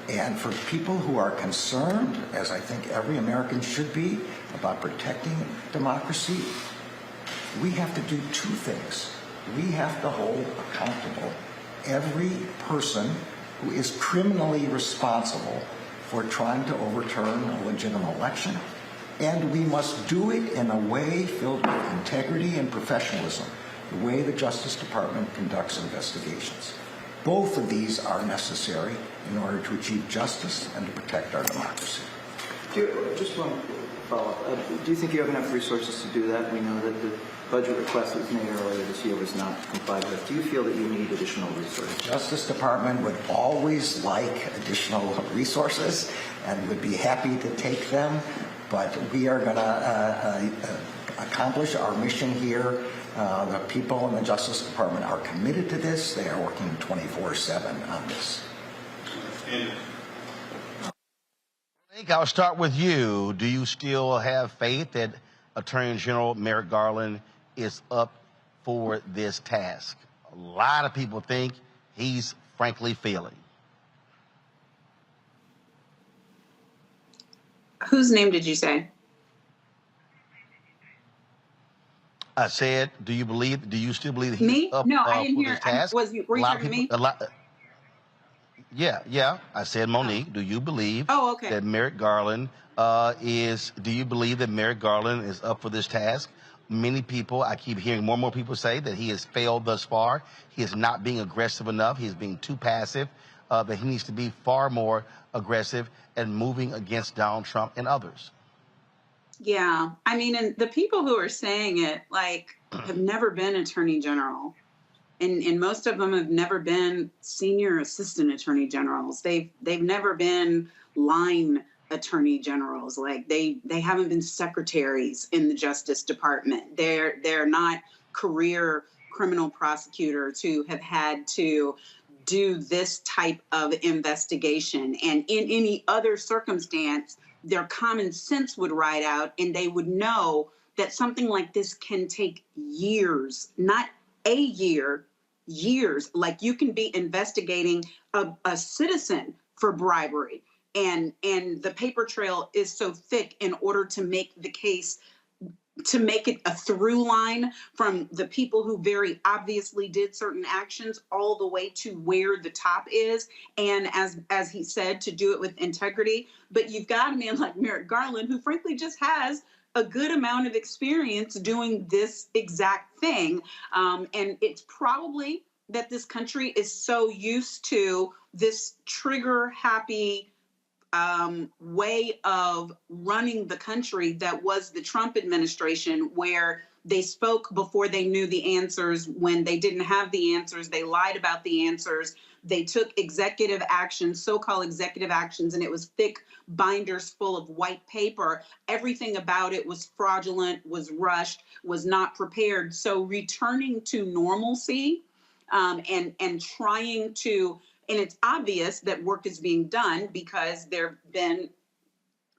And for people who are concerned, as I think every American should be, about protecting democracy, we have to do two things. We have to hold accountable every person who is criminally responsible for trying to overturn a legitimate election, and we must do it in a way filled with integrity and professionalism, the way the Justice Department conducts investigations. Both of these are necessary in order to achieve justice and to protect our democracy. Just one follow-up. Do you think you have enough resources to do that? We know that the budget request that was made earlier this year was not complied with. Do you feel that you need additional resources? The Justice Department would always like additional resources and would be happy to take them, but we are going to accomplish our mission here. The people in the Justice Department are committed to this. They are working 24/7 on this. I'll start with you. Do you still have faith that Attorney General Merrick Garland is up for this task? A lot of people think he's frankly failing. Whose name did you say? I said, do you still believe that he's up No, I didn't for hear. this task? Were you talking to me? Yeah. I said, Monique, do you believe that Merrick Garland do you believe that Merrick Garland is up for this task? Many people, I keep hearing more and more people say that he has failed thus far. He is not being aggressive enough. He is being too passive, that he needs to be far more aggressive and moving against Donald Trump and others. Yeah. I mean, and the people who are saying it, have never been attorney general. And most of them have never been senior assistant attorney generals. They've never been line attorney generals. They haven't been secretaries in the Justice Department. They're not career criminal prosecutors who have had to do this type of investigation. And in any other circumstance, their common sense would ride out and they would know that something like this can take years, not a year, years. Like you can be investigating a citizen for bribery and the paper trail is so thick in order to make the case, to make it a through line from the people who very obviously did certain actions all the way to where the top is. And as he said, to do it with integrity. But you've got a man like Merrick Garland, who frankly just has a good amount of experience doing this exact thing. And it's probably that this country is so used to this trigger happy way of running the country that was the Trump administration, where they spoke before they knew the answers. When they didn't have the answers, they lied about the answers. They took executive actions, so-called executive actions, and it was thick binders full of white paper. Everything about it was fraudulent, was rushed, was not prepared. So returning to normalcy and trying to, and it's obvious that work is being done because there have been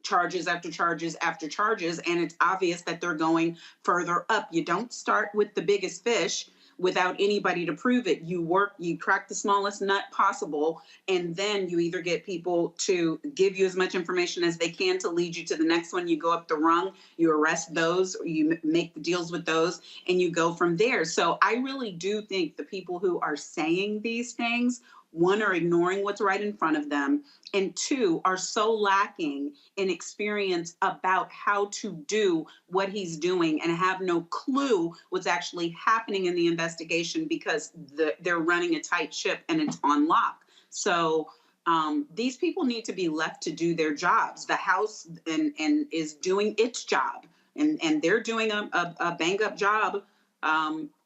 charges after charges after charges, and it's obvious that they're going further up. You don't start with the biggest fish. without anybody to prove it. You crack the smallest nut possible, and then you either get people to give you as much information as they can to lead you to the next one. You go up the rung, you arrest those, or you make the deals with those, and you go from there. So I really do think the people who are saying these things, one, are ignoring what's right in front of them, and two, are so lacking in experience about how to do what he's doing and have no clue what's actually happening in the investigation, because they're running a tight ship and it's on lock. So these people need to be left to do their jobs. The House and is doing its job, and they're doing a bang up job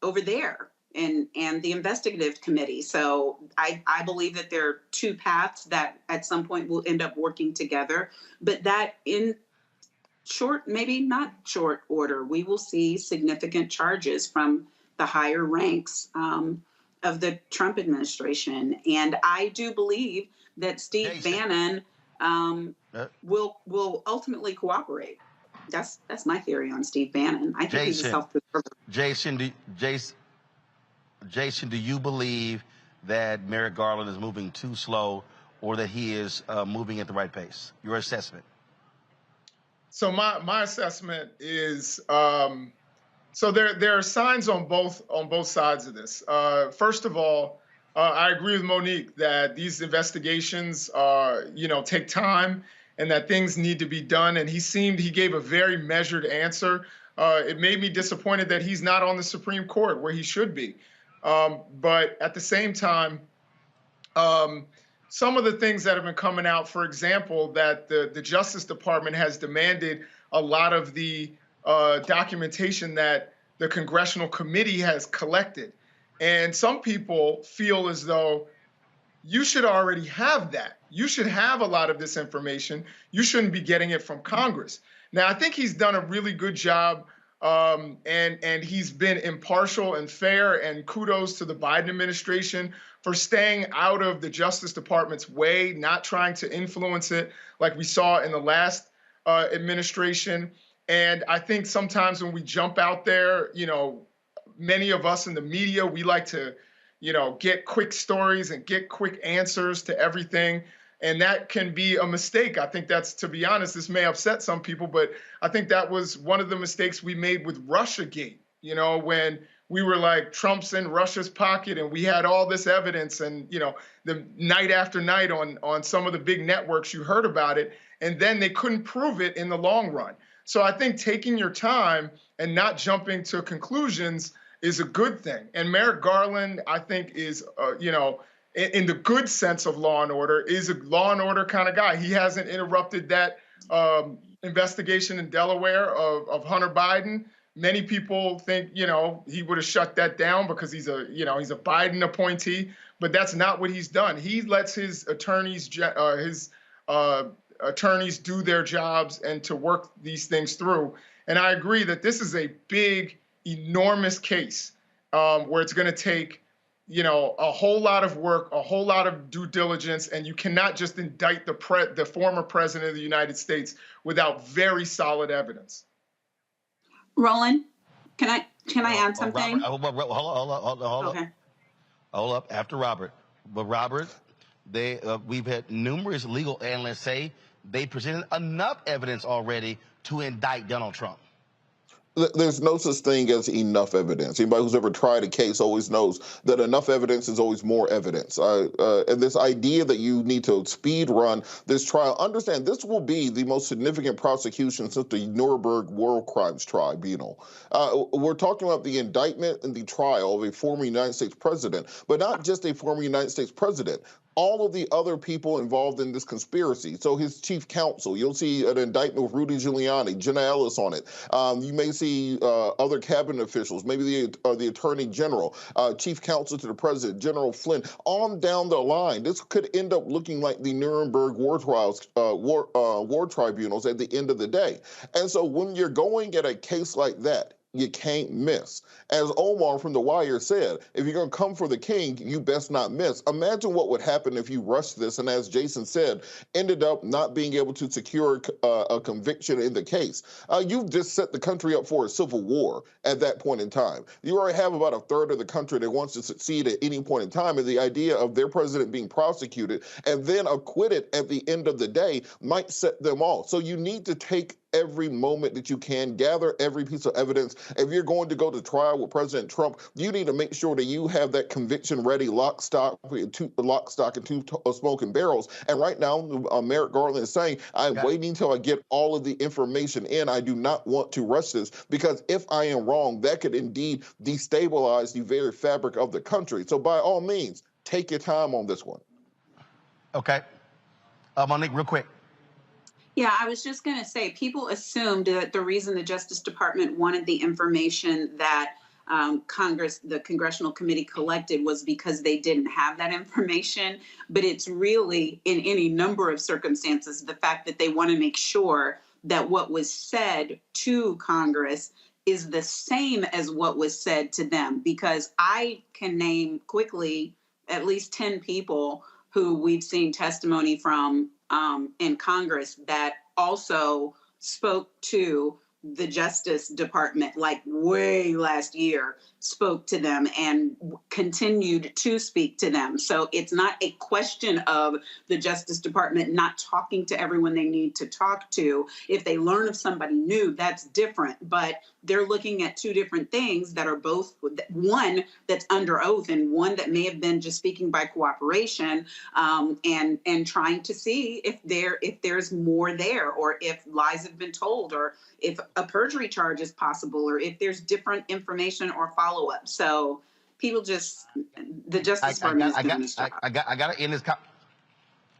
over there. And the investigative committee. So I believe that there are two paths that at some point will end up working together, but that in short, maybe not short order, we will see significant charges from the higher ranks of the Trump administration. And I do believe that Steve Bannon will ultimately cooperate. That's my theory on Steve Bannon. I think he's a self-preserver. Jason, do you believe that Merrick Garland is moving too slow, or that he is moving at the right pace? Your assessment. So my assessment is so there are signs on both sides of this. First of all, I agree with Monique that these investigations take time and that things need to be done. And he gave a very measured answer. It made me disappointed that he's not on the Supreme Court where he should be. But at the same time, some of the things that have been coming out, for example, that the Justice Department has demanded a lot of the documentation that the Congressional Committee has collected. And some people feel as though you should already have that. You should have a lot of this information. You shouldn't be getting it from Congress. Now, I think he's done a really good job. And he's been impartial and fair, and kudos to the Biden administration for staying out of the Justice Department's way, not trying to influence it like we saw in the last administration. And I think sometimes when we jump out there, many of us in the media, we like to, get quick stories and get quick answers to everything. And that can be a mistake. I think that's, to be honest, this may upset some people, but I think that was one of the mistakes we made with Russiagate, when we were like, Trump's in Russia's pocket and we had all this evidence, and, the night after night on some of the big networks, you heard about it, and then they couldn't prove it in the long run. So I think taking your time and not jumping to conclusions is a good thing. And Merrick Garland, I think, is, in the good sense of law and order, is a law and order kind of guy. He hasn't interrupted that investigation in Delaware of Hunter Biden. Many people think, he would have shut that down because he's a Biden appointee, but that's not what he's done. He lets his attorneys do their jobs and to work these things through. And I agree that this is a big, enormous case where it's going to take a whole lot of work, a whole lot of due diligence, and you cannot just indict the former president of the United States without very solid evidence. Roland, can I add something? Hold up. After Robert. But Robert, we've had numerous legal analysts say they presented enough evidence already to indict Donald Trump. There's no such thing as enough evidence. Anybody who's ever tried a case always knows that enough evidence is always more evidence. And this idea that you need to speed run this trial, understand this will be the most significant prosecution since the Nuremberg War Crimes Tribunal. We're talking about the indictment and the trial of a former United States president, but not just a former United States president. All of the other people involved in this conspiracy. So his chief counsel, you'll see an indictment with Rudy Giuliani, Jenna Ellis on it. You may see other cabinet officials, maybe the attorney general, chief counsel to the president, General Flynn, on down the line. This could end up looking like the Nuremberg war trials, war tribunals at the end of the day. And so when you're going at a case like that, you can't miss. As Omar from The Wire said, if you're going to come for the king, you best not miss. Imagine what would happen if you rushed this and, as Jason said, ended up not being able to secure a conviction in the case. You've just set the country up for a civil war at that point in time. You already have about a third of the country that wants to succeed at any point in time, and the idea of their president being prosecuted and then acquitted at the end of the day might set them off. So you need to take every moment that you can, gather every piece of evidence. If you're going to go to trial with President Trump, you need to make sure that you have that conviction ready, lock, stock, and two smoking barrels. And right now, Merrick Garland is saying, I'm waiting until I get all of the information in. I do not want to rush this, because if I am wrong, that could indeed destabilize the very fabric of the country. So by all means, take your time on this one. Okay. Monique, real quick. Yeah, I was just going to say, people assumed that the reason the Justice Department wanted the information that the Congressional Committee collected was because they didn't have that information. But it's really, in any number of circumstances, the fact that they want to make sure that what was said to Congress is the same as what was said to them. Because I can name quickly at least 10 people who we've seen testimony from in Congress that also spoke to the Justice Department, like way last year, spoke to them and continued to speak to them. So it's not a question of the Justice Department not talking to everyone they need to talk to. If they learn of somebody new, that's different. But they're looking at two different things that are both, one that's under oath and one that may have been just speaking by cooperation, and trying to see if there's more there, or if lies have been told, or if a perjury charge is possible, or if there's different information or follow-up. So people just, the Justice Department is doing this job. I got to end this.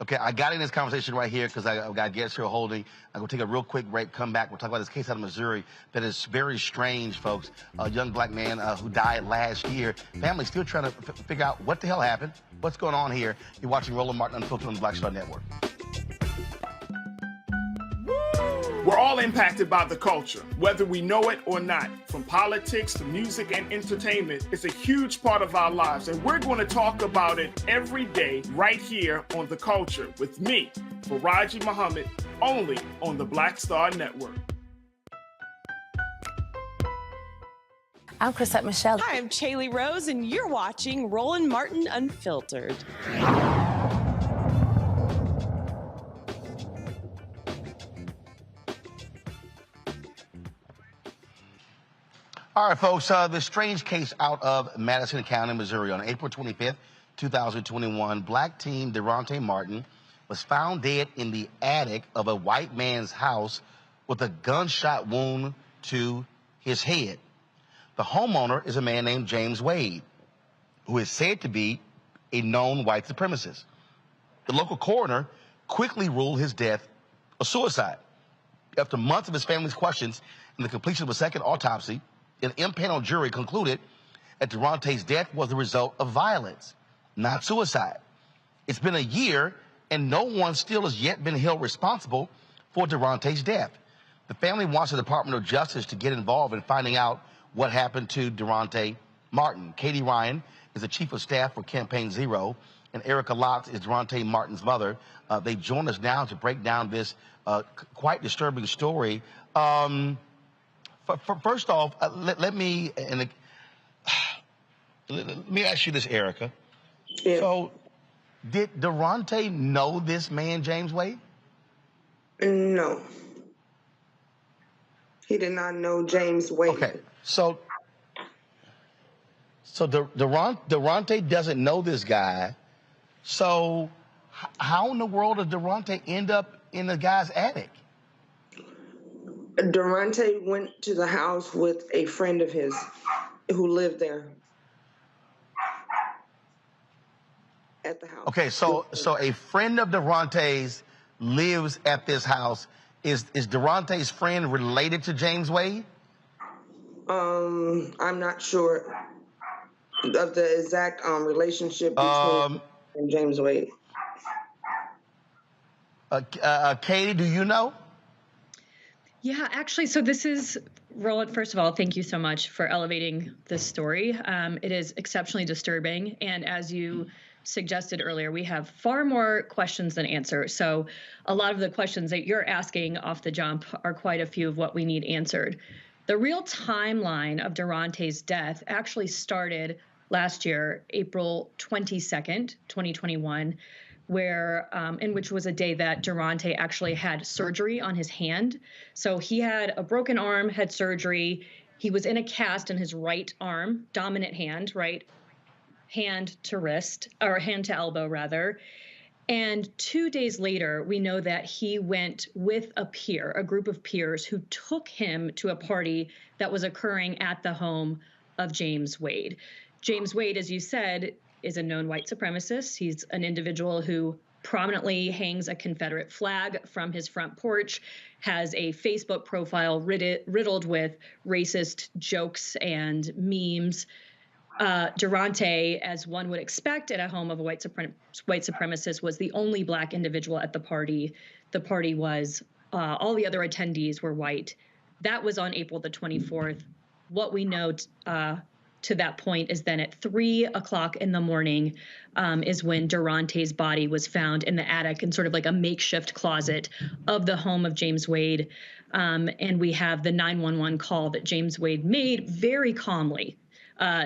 Okay, I got in this conversation right here because I got guests here holding. I'm going to take a real quick break, come back. We'll talk about this case out of Missouri that is very strange, folks. A young black man who died last year. Family still trying to figure out what the hell happened, what's going on here. You're watching Roland Martin Unfiltered on the Black Star Network. We're all impacted by the culture, whether we know it or not. From politics to music and entertainment, it's a huge part of our lives, and we're going to talk about it every day right here on The Culture with me, Faraji Muhammad, only on the Black Star Network. I'm Chrisette Michelle. Hi, I'm Chaley Rose, and you're watching Roland Martin Unfiltered. All right, folks, the strange case out of Madison County, Missouri. On April 25th, 2021, black teen Derontae Martin was found dead in the attic of a white man's house with a gunshot wound to his head. The homeowner is a man named James Wade, who is said to be a known white supremacist. The local coroner quickly ruled his death a suicide. After months of his family's questions and the completion of a second autopsy, an impaneled jury concluded that Derontae's death was the result of violence, not suicide. It's been a year, and no one still has yet been held responsible for Derontae's death. The family wants the Department of Justice to get involved in finding out what happened to Derontae Martin. Katie Ryan is the chief of staff for Campaign Zero, and Erica Lotz is Derontae Martin's mother. They join us now to break down this quite disturbing story. First off, let me ask you this, Erica. Yeah. So, did Derante know this man, James Wade? No. He did not know James Wade. Okay, so Derante doesn't know this guy. So, how in the world did Derante end up in the guy's attic? Derante went to the house with a friend of his who lived there at the house. Okay, so a friend of Derante's lives at this house. Is Derante's friend related to James Wade? I'm not sure of the exact relationship between and James Wade. Katie, do you know? Yeah, actually, so this is Roland, first of all, thank you so much for elevating this story. It is exceptionally disturbing. And as you suggested earlier, we have far more questions than answers. So a lot of the questions that you're asking off the jump are quite a few of what we need answered. The real timeline of Derante's death actually started last year, April 22nd, 2021, where in which was a day that Derante actually had surgery on his hand. So he had a broken arm, had surgery. He was in a cast in his right arm, dominant hand, right hand to wrist, or hand to elbow rather. And 2 days later, we know that he went with a peer, a group of peers who took him to a party that was occurring at the home of James Wade. James Wade, as you said, is a known white supremacist. He's an individual who prominently hangs a Confederate flag from his front porch, has a Facebook profile riddled with racist jokes and memes. Derante, as one would expect at a home of a white supremacist, was the only Black individual at the party. The party was, all the other attendees were white. That was on April the 24th. What we know to that point is then at 3 o'clock in the morning is when Derante's body was found in the attic in sort of like a makeshift closet of the home of James Wade. And we have the 911 call that James Wade made very calmly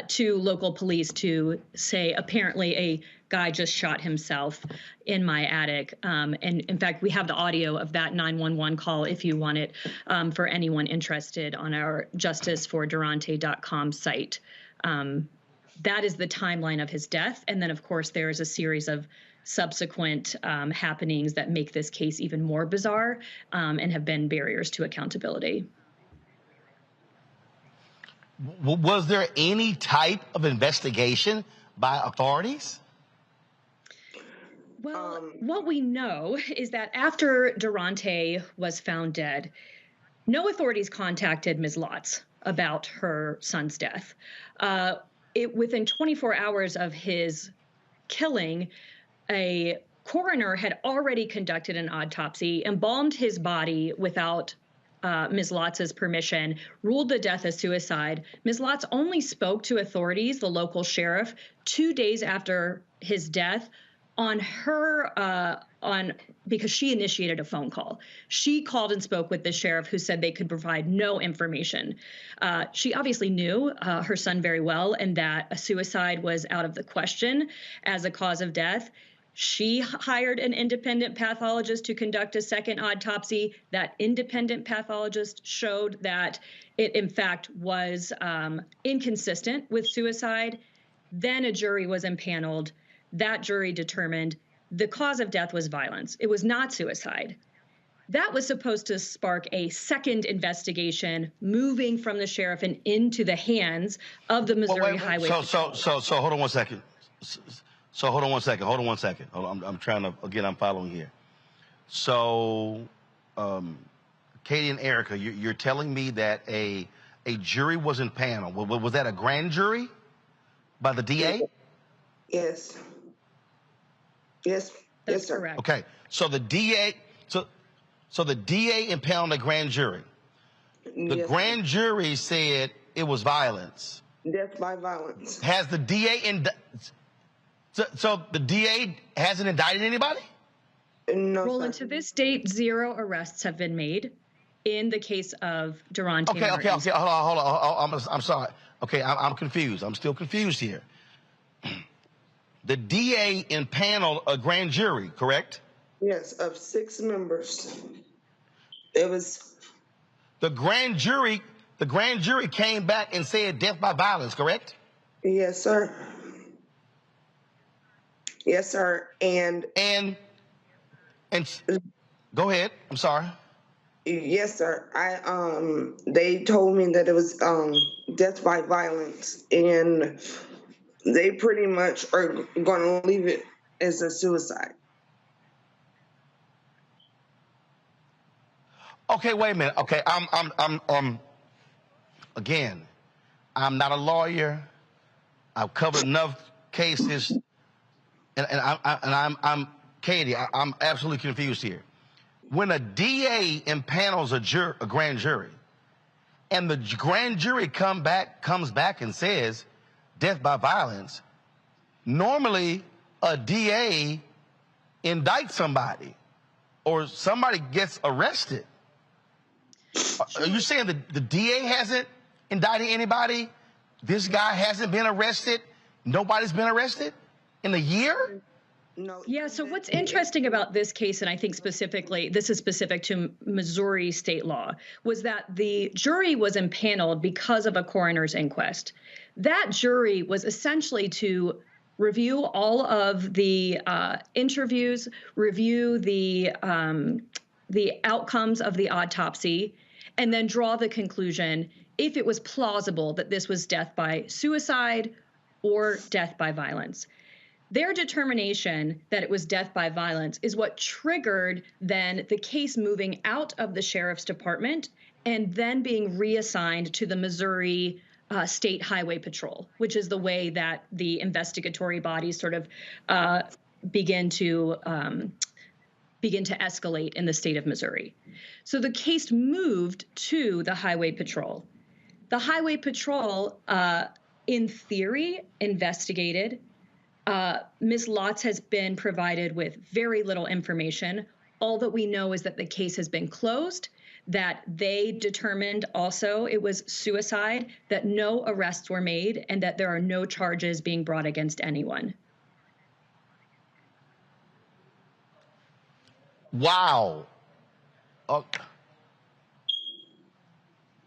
to local police to say, apparently a guy just shot himself in my attic. And in fact, we have the audio of that 911 call if you want it for anyone interested on our justiceforderante.com site. That is the timeline of his death. And then, of course, there is a series of subsequent happenings that make this case even more bizarre and have been barriers to accountability. Was there any type of investigation by authorities? Well, what we know is that after Derante was found dead, no authorities contacted Ms. Lotz about her son's death. Within 24 hours of his killing, a coroner had already conducted an autopsy, embalmed his body without Ms. Lotz's permission, ruled the death as suicide. Ms. Lotz only spoke to authorities, the local sheriff, 2 days after his death on her, because she initiated a phone call. She called and spoke with the sheriff who said they could provide no information. She obviously knew her son very well and that a suicide was out of the question as a cause of death. She hired an independent pathologist to conduct a second autopsy. That independent pathologist showed that it, in fact, was inconsistent with suicide. Then a jury was impaneled. That jury determined the cause of death was violence. It was not suicide. That was supposed to spark a second investigation, moving from the sheriff and into the hands of the Missouri Highway Patrol. So hold on one second. So hold on one second. I'm trying to, again, I'm following here. So, Katie and Erica, you're telling me that a jury was in panel. Was that a grand jury by the DA? Yes. Yes. That's yes, sir. correct. Okay. So the DA, so the DA impaneled a grand jury. The grand jury said it was violence. Death by violence. Has the DA So the DA hasn't indicted anybody? No, Roland, to this date, 0 arrests have been made in the case of Derontae Martin. Okay. Hold on. I'm sorry. Okay, I'm confused. I'm still confused here. The DA impaneled a grand jury, correct? Yes, of 6 members. It was the grand jury came back and said death by violence, correct? Yes, sir. Yes, sir. And go ahead. I'm sorry. Yes, sir. They told me that it was death by violence, and they pretty much are going to leave it as a suicide. Okay, wait a minute. Okay, I'm again, I'm not a lawyer. I've covered enough cases, and I'm Katie. I'm absolutely confused here. When a DA impanels a grand jury, and the grand jury comes back and says death by violence, normally a DA indicts somebody or somebody gets arrested. Are you saying that the DA hasn't indicted anybody? This guy hasn't been arrested? Nobody's been arrested in a year? No. Yeah, so what's interesting about this case, and I think specifically, this is specific to Missouri state law, was that the jury was impaneled because of a coroner's inquest. That jury was essentially to review all of the interviews, review the outcomes of the autopsy, and then draw the conclusion if it was plausible that this was death by suicide or death by violence. Their determination that it was death by violence is what triggered then the case moving out of the sheriff's department and then being reassigned to the Missouri State Highway Patrol, which is the way that the investigatory bodies sort of begin to escalate in the state of Missouri. So the case moved to the Highway Patrol. The Highway Patrol, in theory, investigated. Ms. Lotz has been provided with very little information. All that we know is that the case has been closed, that they determined also it was suicide, that no arrests were made, and that there are no charges being brought against anyone. Wow.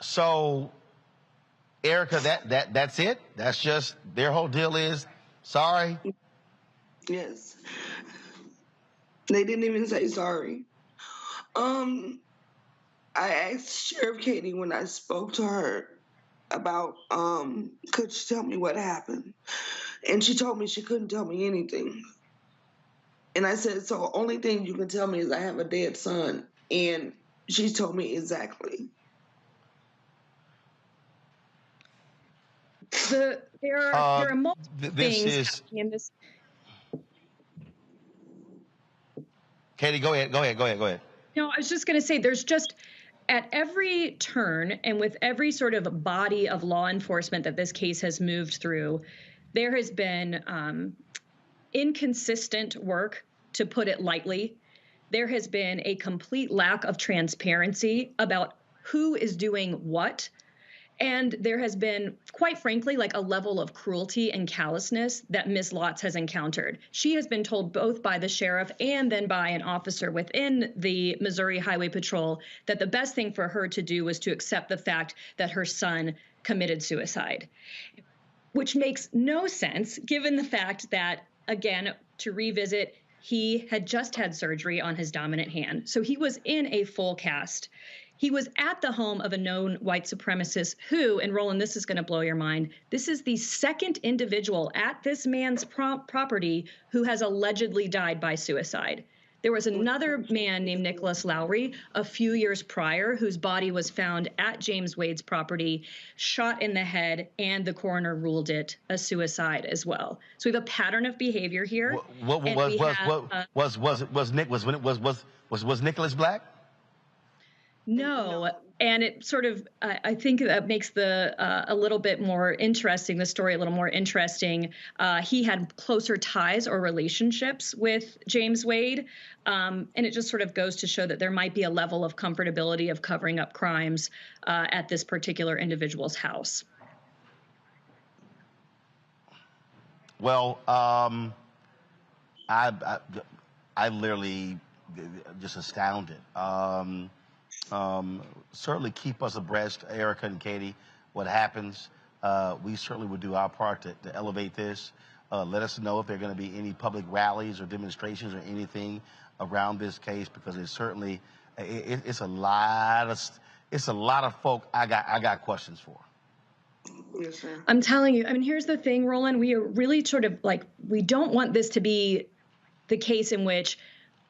So, Erica, that's it? That's just their whole deal is sorry? Yes. They didn't even say sorry. I asked Sheriff Katie when I spoke to her about, could she tell me what happened? And she told me she couldn't tell me anything. And I said, so the only thing you can tell me is I have a dead son. And she told me exactly. There are multiple things happening in this. Katie, go ahead. No, I was just going to say there's just at every turn and with every sort of body of law enforcement that this case has moved through, there has been inconsistent work, to put it lightly. There has been a complete lack of transparency about who is doing what. And there has been, quite frankly, like a level of cruelty and callousness that Ms. Lotz has encountered. She has been told both by the sheriff and then by an officer within the Missouri Highway Patrol that the best thing for her to do was to accept the fact that her son committed suicide, which makes no sense given the fact that, again, to revisit, he had just had surgery on his dominant hand. So he was in a full cast. He was at the home of a known white supremacist who, and Roland, this is going to blow your mind, this is the second individual at this man's property who has allegedly died by suicide. There was another man named Nicholas Lowry a few years prior whose body was found at James Wade's property, shot in the head, and the coroner ruled it a suicide as well. So we have a pattern of behavior here. Was Nicholas black? No, and it sort of, I think that makes the a little bit more interesting, the story a little more interesting. He had closer ties or relationships with James Wade, and it just sort of goes to show that there might be a level of comfortability of covering up crimes at this particular individual's house. Well, I literally just astounded. Certainly keep us abreast, Erica and Katie, what happens. We certainly would do our part to elevate this. Let us know if there are going to be any public rallies or demonstrations or anything around this case, because it's certainly it's a lot of folk I got questions for. Yes, sir. I'm telling you, I mean, here's the thing, Roland, we are really sort of like, we don't want this to be the case in which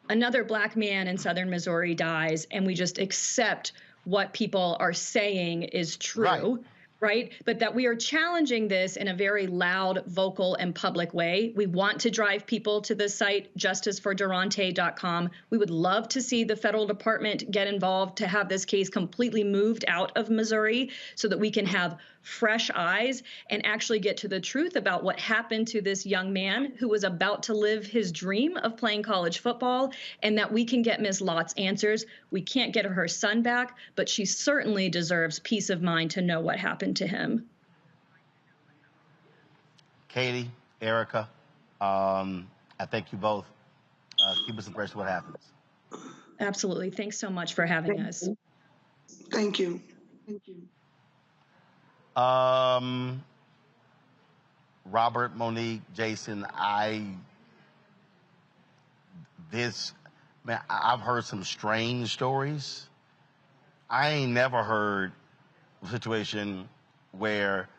another black man in southern Missouri dies and we just accept what people are saying is true. right? But that we are challenging this in a very loud, vocal, and public way. We want to drive people to the site, justiceforderante.com. We would love to see the federal department get involved to have this case completely moved out of Missouri so that we can have fresh eyes and actually get to the truth about what happened to this young man who was about to live his dream of playing college football, and that we can get Ms. Lott's answers. We can't get her son back, but she certainly deserves peace of mind to know what happened to him. Katie, Erica, I thank you both. Keep us abreast of what happens. Absolutely. Thanks so much for having us. Thank you. Robert, Monique, Jason, I've heard some strange stories. I ain't never heard a situation where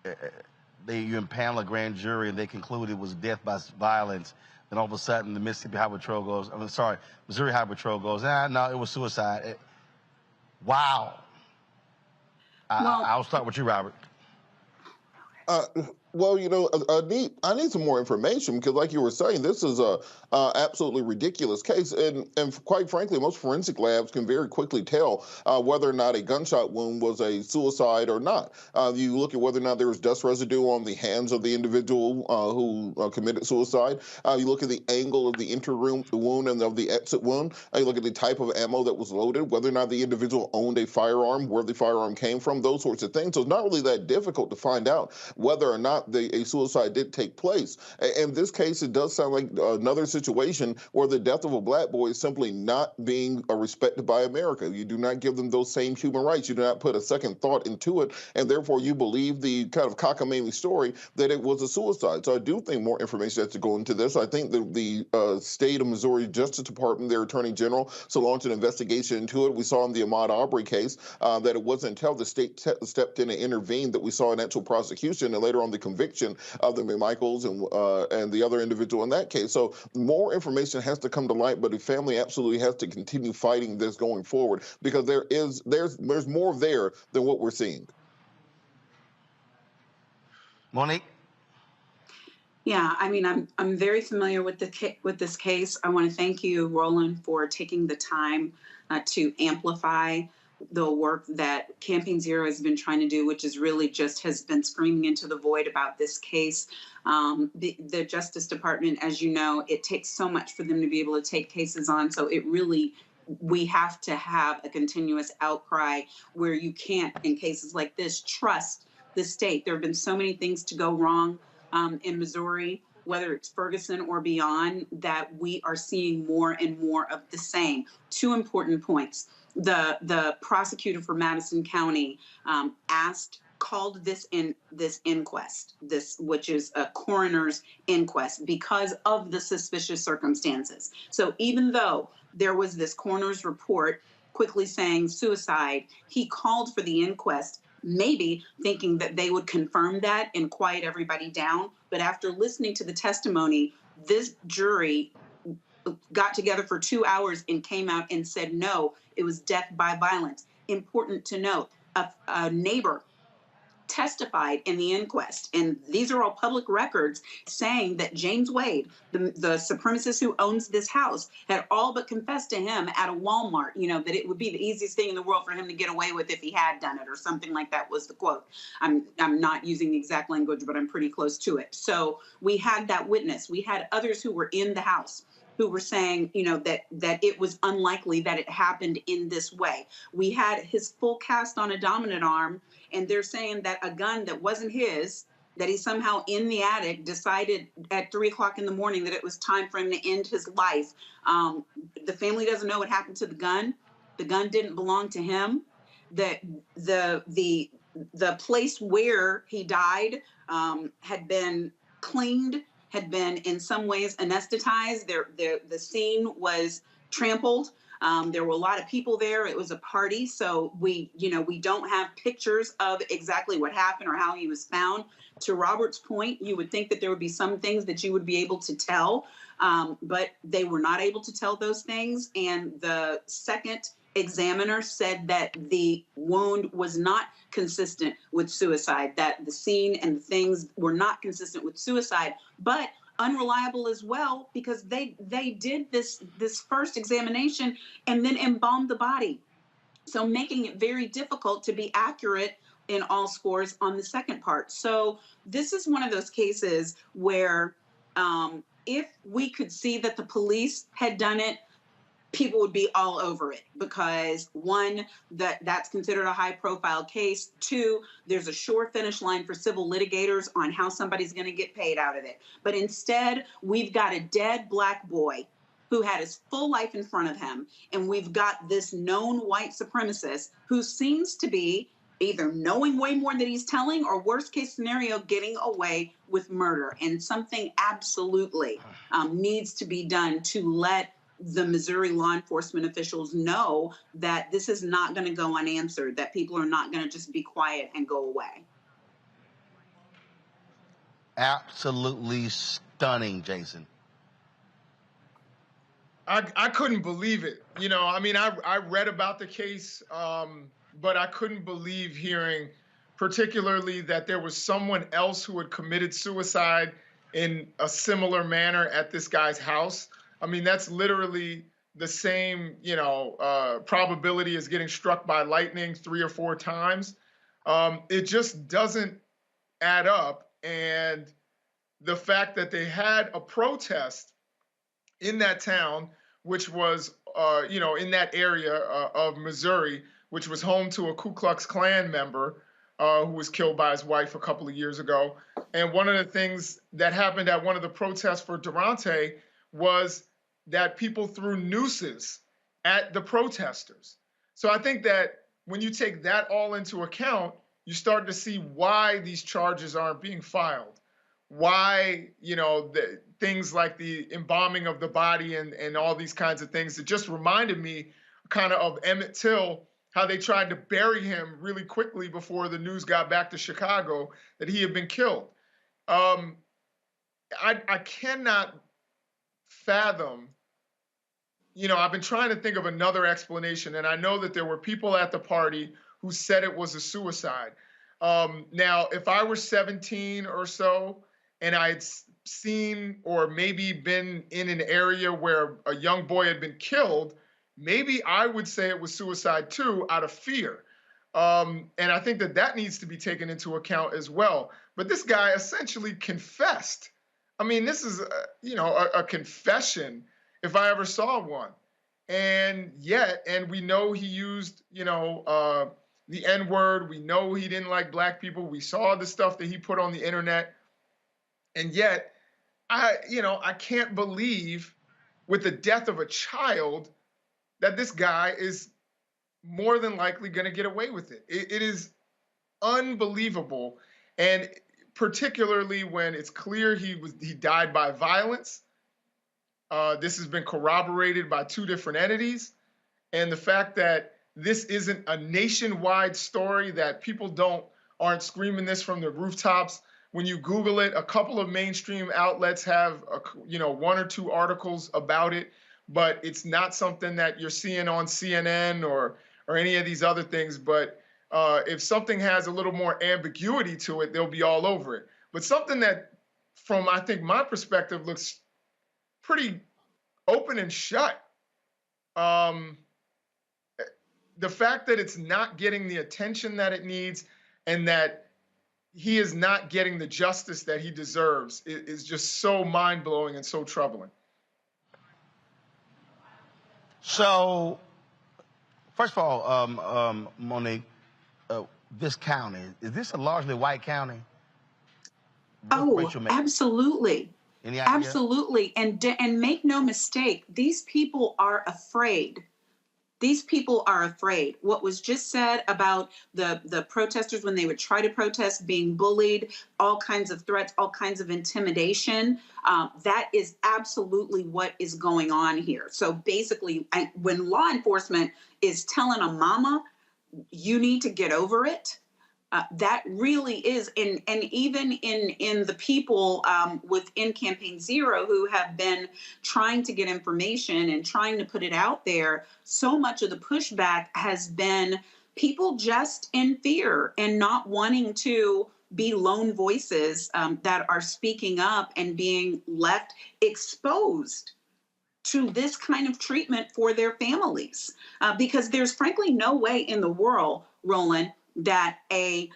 you impanel a grand jury and they conclude it was death by violence. Then all of a sudden the Missouri Highway Patrol goes, no, it was suicide. Wow. I'll start with you, Robert. Well, I need some more information because, like you were saying, this is a absolutely ridiculous case, and quite frankly, most forensic labs can very quickly tell whether or not a gunshot wound was a suicide or not. You look at whether or not there was dust residue on the hands of the individual who committed suicide. You look at the angle of the inter-room wound and of the exit wound. You look at the type of ammo that was loaded, whether or not the individual owned a firearm, where the firearm came from, those sorts of things. So it's not really that difficult to find out whether or not a suicide did take place. In this case, it does sound like another situation where the death of a black boy is simply not being respected by America. You do not give them those same human rights. You do not put a second thought into it, and therefore you believe the kind of cockamamie story that it was a suicide. So I do think more information has to go into this. I think the state of Missouri Justice Department, their Attorney General, so launched an investigation into it. We saw in the Ahmaud Arbery case that it wasn't until the state stepped in and intervened that we saw an actual prosecution and later on the conviction of the McMichaels and the other individual in that case. So more information has to come to light, but the family absolutely has to continue fighting this going forward because there's more there than what we're seeing. Monique? Yeah, I mean, I'm very familiar with this case. I want to thank you, Roland, for taking the time to amplify the work that Campaign Zero has been trying to do, which is really just has been screaming into the void about this case. The Justice Department, as you know, it takes so much for them to be able to take cases on. So we have to have a continuous outcry where you can't, in cases like this, trust the state. There have been so many things to go wrong in Missouri, whether it's Ferguson or beyond, that we are seeing more and more of the same. Two important points. The prosecutor for Madison County called this inquest, which is a coroner's inquest, because of the suspicious circumstances. So even though there was this coroner's report quickly saying suicide, he called for the inquest, maybe thinking that they would confirm that and quiet everybody down. But after listening to the testimony, this jury got together for 2 hours and came out and said, no, it was death by violence. Important to note, a neighbor testified in the inquest, and these are all public records, saying that James Wade, the supremacist who owns this house, had all but confessed to him at a Walmart, that it would be the easiest thing in the world for him to get away with if he had done it, or something like that was the quote. I'm not using the exact language, but I'm pretty close to it. So we had that witness. We had others who were in the house who were saying, that it was unlikely that it happened in this way. We had his full cast on a dominant arm, and they're saying that a gun that wasn't his, that he somehow in the attic decided at 3 o'clock in the morning that it was time for him to end his life. The family doesn't know what happened to the gun. The gun didn't belong to him. The place where he died had been cleaned, had been in some ways anesthetized. The scene was trampled. There were a lot of people there. It was a party. So we don't have pictures of exactly what happened or how he was found. To Robert's point, you would think that there would be some things that you would be able to tell, but they were not able to tell those things. And the second examiner said that the wound was not consistent with suicide, that the scene and the things were not consistent with suicide, but unreliable as well, because they did this first examination and then embalmed the body. So making it very difficult to be accurate in all scores on the second part. So this is one of those cases where if we could see that the police had done it, people would be all over it, because one, that's considered a high profile case. Two, there's a sure finish line for civil litigators on how somebody's going to get paid out of it. But instead, we've got a dead Black boy who had his full life in front of him, and we've got this known white supremacist who seems to be either knowing way more than he's telling, or worst case scenario, getting away with murder. And something absolutely needs to be done to let the Missouri law enforcement officials know that this is not going to go unanswered, that people are not going to just be quiet and go away. Absolutely stunning, Jason. I couldn't believe it. You know, I mean, I read about the case, but I couldn't believe hearing particularly that there was someone else who had committed suicide in a similar manner at this guy's house. I mean, that's literally the same, you know, probability as getting struck by lightning 3 or 4 times. It just doesn't add up. And the fact that they had a protest in that town, which was, you know, in that area of Missouri, which was home to a Ku Klux Klan member who was killed by his wife a couple of years ago. And one of the things that happened at one of the protests for Derante was that people threw nooses at the protesters. So I think that when you take that all into account, you start to see why these charges aren't being filed. Why, you know, things like the embalming of the body and all these kinds of things. It just reminded me kind of Emmett Till, how they tried to bury him really quickly before the news got back to Chicago that he had been killed. I cannot fathom, you know, I've been trying to think of another explanation, and I know that there were people at the party who said it was a suicide. Now, if I were 17 or so, and I had seen or maybe been in an area where a young boy had been killed, maybe I would say it was suicide too, out of fear. And I think that that needs to be taken into account as well. But this guy essentially confessed. I mean, this is, you know, a confession if I ever saw one. And yet, and we know he used, you know, the N-word. We know he didn't like Black people. We saw the stuff that he put on the internet. And yet, I can't believe with the death of a child that this guy is more than likely going to get away with it. It is unbelievable. And particularly when it's clear he died by violence. This has been corroborated by 2 different entities. And the fact that this isn't a nationwide story, that people aren't screaming this from the rooftops. When you Google it, a couple of mainstream outlets have, 1 or 2 articles about it, but it's not something that you're seeing on CNN or any of these other things. But if something has a little more ambiguity to it, they'll be all over it. But something that, from I think my perspective, looks pretty open and shut. The fact that it's not getting the attention that it needs, and that he is not getting the justice that he deserves, is just so mind-blowing and so troubling. So, first of all, Monique, this county, is this a largely white county? Oh, absolutely. Any idea? Absolutely. And make no mistake, these people are afraid. These people are afraid. What was just said about the protesters when they would try to protest being bullied, all kinds of threats, all kinds of intimidation, that is absolutely what is going on here. So basically, when law enforcement is telling a mama, you need to get over it, That really is, and even in the people within Campaign Zero who have been trying to get information and trying to put it out there, so much of the pushback has been people just in fear and not wanting to be lone voices that are speaking up and being left exposed to this kind of treatment for their families. Because there's frankly no way in the world, Roland, that a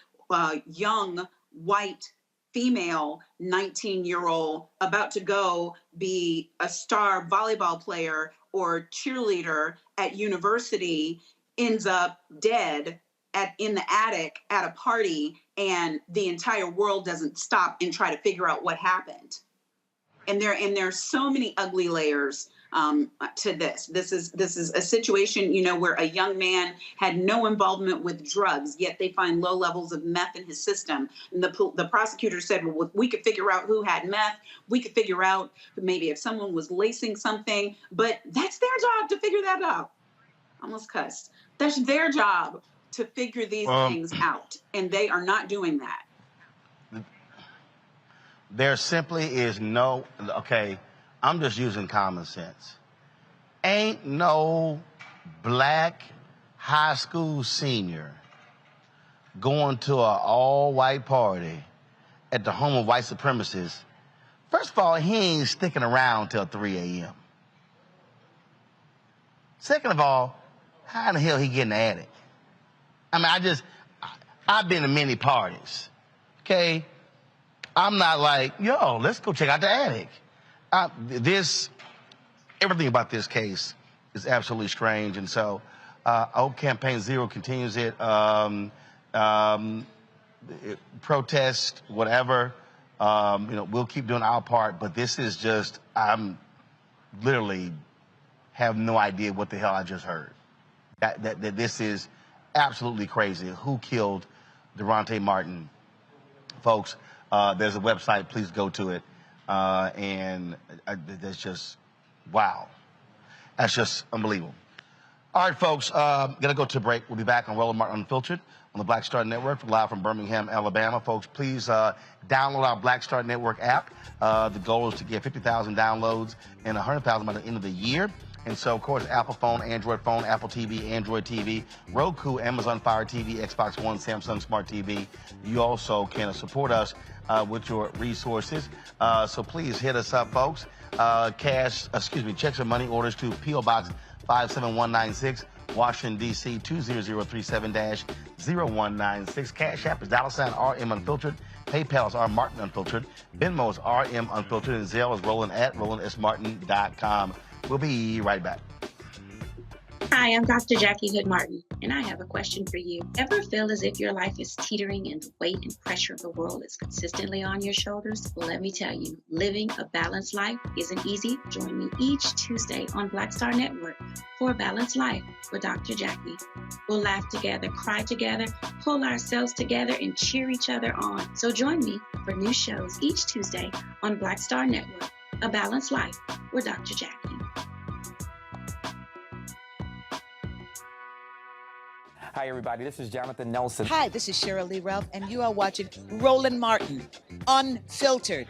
young white female 19-year-old about to go be a star volleyball player or cheerleader at university ends up dead in the attic at a party, and the entire world doesn't stop and try to figure out what happened. And there's so many ugly layers to this. This is a situation, where a young man had no involvement with drugs, yet they find low levels of meth in his system. And the prosecutor said, well, we could figure out who had meth. We could figure out maybe if someone was lacing something, but that's their job to figure that out. Almost cussed. That's their job to figure these things out, and they are not doing that. There simply is no, okay, I'm just using common sense. Ain't no black high school senior going to an all-white party at the home of white supremacists. First of all, he ain't sticking around till 3 a.m. Second of all, how in the hell he get in the attic? I mean, I've been to many parties, okay? I'm not like, yo, let's go check out the attic. Everything about this case is absolutely strange, and so I hope Campaign Zero continues it. Protest, whatever. We'll keep doing our part, but this is just, I'm literally have no idea what the hell I just heard. That this is absolutely crazy. Who killed Derontae Martin? Folks, there's a website, please go to it. And that's just, wow. That's just unbelievable. All right, folks, gonna go to a break. We'll be back on Roland Martin Unfiltered on the Black Star Network, live from Birmingham, Alabama. Folks, please download our Black Star Network app. The goal is to get 50,000 downloads and 100,000 by the end of the year. And so, of course, Apple phone, Android phone, Apple TV, Android TV, Roku, Amazon Fire TV, Xbox One, Samsung Smart TV. You also can support us with your resources. So please hit us up, folks. Checks and money orders to P.O. Box 57196, Washington, D.C. 20037-0196. Cash App is $RM Unfiltered. PayPal is R Martin Unfiltered. Venmo is RM Unfiltered. And Zelle is Roland at RolandSMartin.com. We'll be right back. Hi, I'm Dr. Jackie Hood Martin, and I have a question for you. Ever feel as if your life is teetering and the weight and pressure of the world is consistently on your shoulders? Well, let me tell you, living a balanced life isn't easy. Join me each Tuesday on Black Star Network for A Balanced Life with Dr. Jackie. We'll laugh together, cry together, pull ourselves together, and cheer each other on. So join me for new shows each Tuesday on Black Star Network, A Balanced Life with Dr. Jackie. Hi, everybody. This is Jonathan Nelson. Hi, this is Cheryl Lee Ralph, and you are watching Roland Martin, Unfiltered.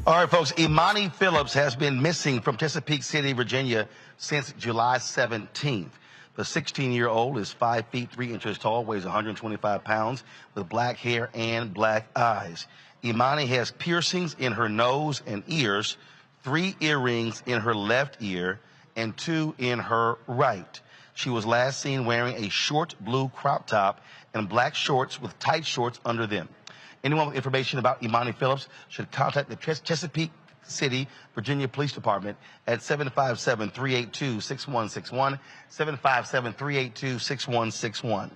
All right, folks, Imani Phillips has been missing from Chesapeake City, Virginia since July 17th. The 16-year-old is 5 feet 3 inches tall, weighs 125 pounds, with black hair and black eyes. Imani has piercings in her nose and ears, 3 earrings in her left ear, and 2 in her right. She was last seen wearing a short blue crop top and black shorts with tight shorts under them. Anyone with information about Imani Phillips should contact the Chesapeake City, Virginia Police Department at 757-382-6161, 757-382-6161.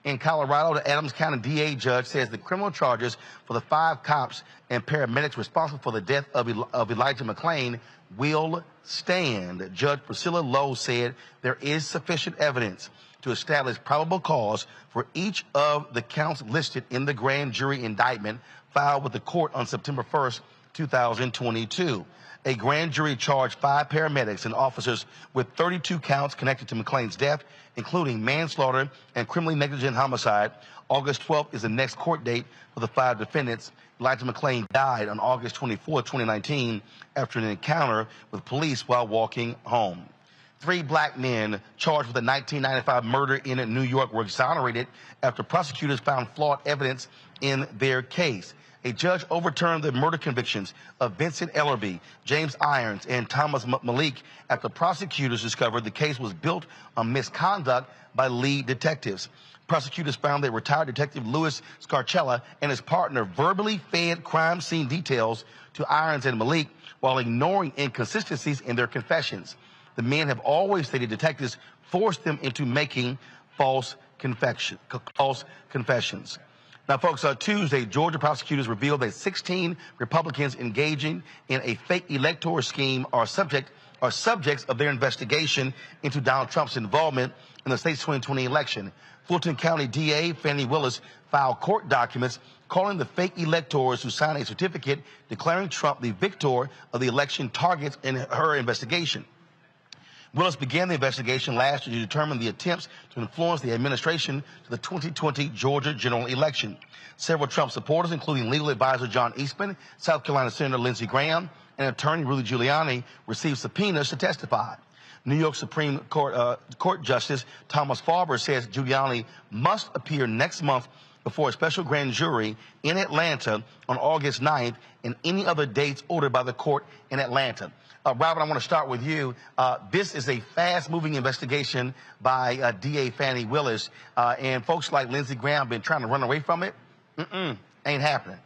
In Colorado, the Adams County DA judge says the criminal charges for the 5 cops and paramedics responsible for the death of Elijah McClain will stand. Judge Priscilla Lowe said there is sufficient evidence to establish probable cause for each of the counts listed in the grand jury indictment filed with the court on September 1st, 2022. A grand jury charged 5 paramedics and officers with 32 counts connected to McClain's death, including manslaughter and criminally negligent homicide. August 12th is the next court date for the 5 defendants. Elijah McClain died on August 24, 2019, after an encounter with police while walking home. 3 black men charged with a 1995 murder in New York were exonerated after prosecutors found flawed evidence in their case. A judge overturned the murder convictions of Vincent Ellerby, James Irons, and Thomas Malik after prosecutors discovered the case was built on misconduct by lead detectives. Prosecutors found that retired detective Louis Scarcella and his partner verbally fed crime scene details to Irons and Malik while ignoring inconsistencies in their confessions. The men have always stated detectives forced them into making false confessions. Now, folks, Tuesday, Georgia prosecutors revealed that 16 Republicans engaging in a fake electoral scheme are subjects of their investigation into Donald Trump's involvement in the state's 2020 election. Fulton County DA Fannie Willis filed court documents calling the fake electors who signed a certificate declaring Trump the victor of the election targets in her investigation. Willis began the investigation last year to determine the attempts to influence the administration to the 2020 Georgia general election. Several Trump supporters, including legal advisor John Eastman, South Carolina Senator Lindsey Graham, and attorney Rudy Giuliani, received subpoenas to testify. New York Supreme Court Justice Thomas Farber says Giuliani must appear next month before a special grand jury in Atlanta on August 9th and any other dates ordered by the court in Atlanta. Robert, I want to start with you. This is a fast-moving investigation by DA Fannie Willis, and folks like Lindsey Graham have been trying to run away from it. Ain't happening.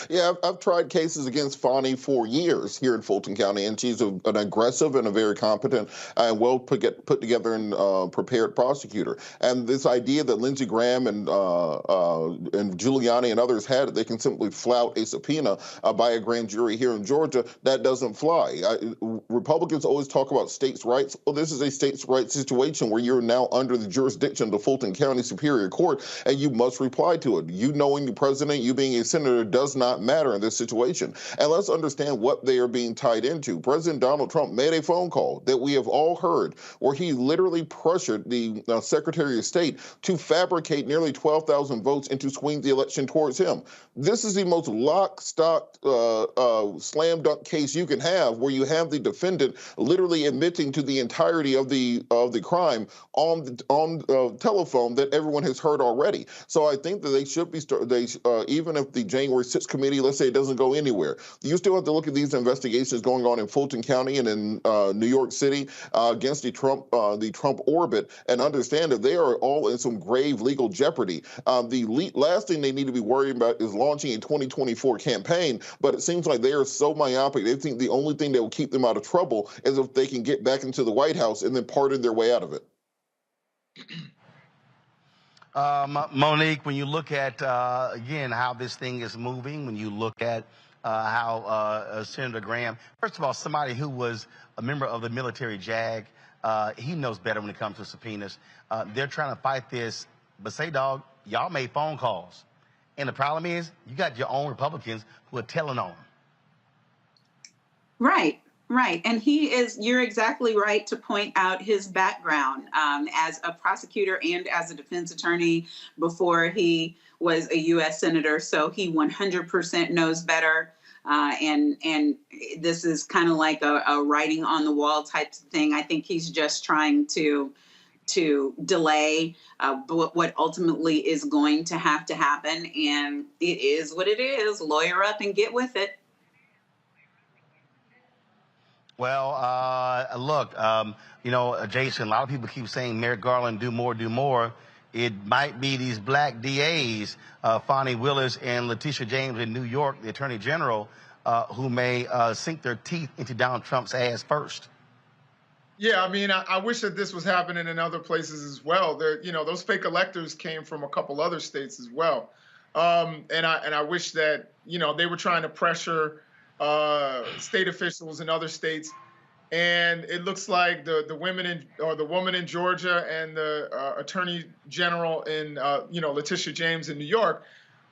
Yeah, I've tried cases against Fani for years here in Fulton County, and she's an aggressive and a very competent and well put together and prepared prosecutor. And this idea that Lindsey Graham and Giuliani and others had, they can simply flout a subpoena by a grand jury here in Georgia, that doesn't fly. Republicans always talk about states' rights. Well, this is a states' rights situation where you're now under the jurisdiction of the Fulton County Superior Court, and you must reply to it. You knowing the president, you being a senator, does not matter in this situation. And let's understand what they are being tied into. President Donald Trump made a phone call that we have all heard where he literally pressured the Secretary of State to fabricate nearly 12,000 votes and to swing the election towards him. This is the most lock, stock, slam dunk case you can have, where you have the defendant literally admitting to the entirety of the crime on telephone that everyone has heard already. So I think that they should be even if the January 6th committee, let's say it doesn't go anywhere, you still have to look at these investigations going on in Fulton County and in New York City against the Trump orbit, and understand that they are all in some grave legal jeopardy. The last thing they need to be worried about is launching a 2024 campaign, but it seems like they are so myopic, they think the only thing that will keep them out of trouble is if they can get back into the White House and then pardon their way out of it. Monique, when you look at, again, how this thing is moving, when you look at how Senator Graham, first of all, somebody who was a member of the military JAG, he knows better when it comes to subpoenas. They're trying to fight this, but say, dog, y'all made phone calls. And the problem is, you got your own Republicans who are telling on them. Right. Right. And you're exactly right to point out his background as a prosecutor and as a defense attorney before he was a U.S. senator. So he 100% knows better. And this is kind of like a writing on the wall type thing. I think he's just trying to delay what ultimately is going to have to happen. And it is what it is. Lawyer up and get with it. Well, look, Jason, a lot of people keep saying Merrick Garland, do more, do more. It might be these black DAs, Fani Willis and Letitia James in New York, the Attorney General, who may sink their teeth into Donald Trump's ass first. Yeah, I mean, I wish that this was happening in other places as well. Those fake electors came from a couple other states as well. And I wish that, they were trying to pressure state officials in other states. And it looks like the woman in Georgia and the Attorney General in Letitia James in New York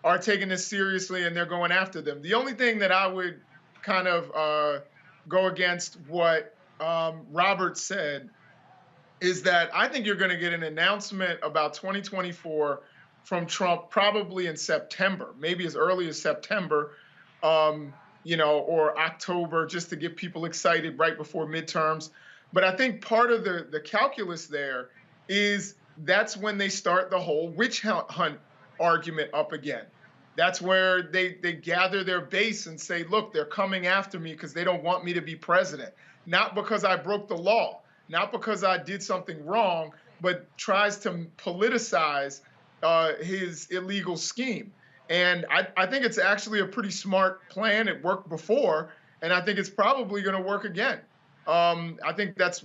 are taking this seriously, and they're going after them. The only thing that I would kind of go against what Robert said is that I think you're going to get an announcement about 2024 from Trump probably in September, maybe as early as September. Or October, just to get people excited right before midterms. But I think part of the calculus there is that's when they start the whole witch hunt argument up again. That's where they gather their base and say, look, they're coming after me because they don't want me to be president. Not because I broke the law, not because I did something wrong, but tries to politicize his illegal scheme. And I think it's actually a pretty smart plan. It worked before, and I think it's probably going to work again. I think that's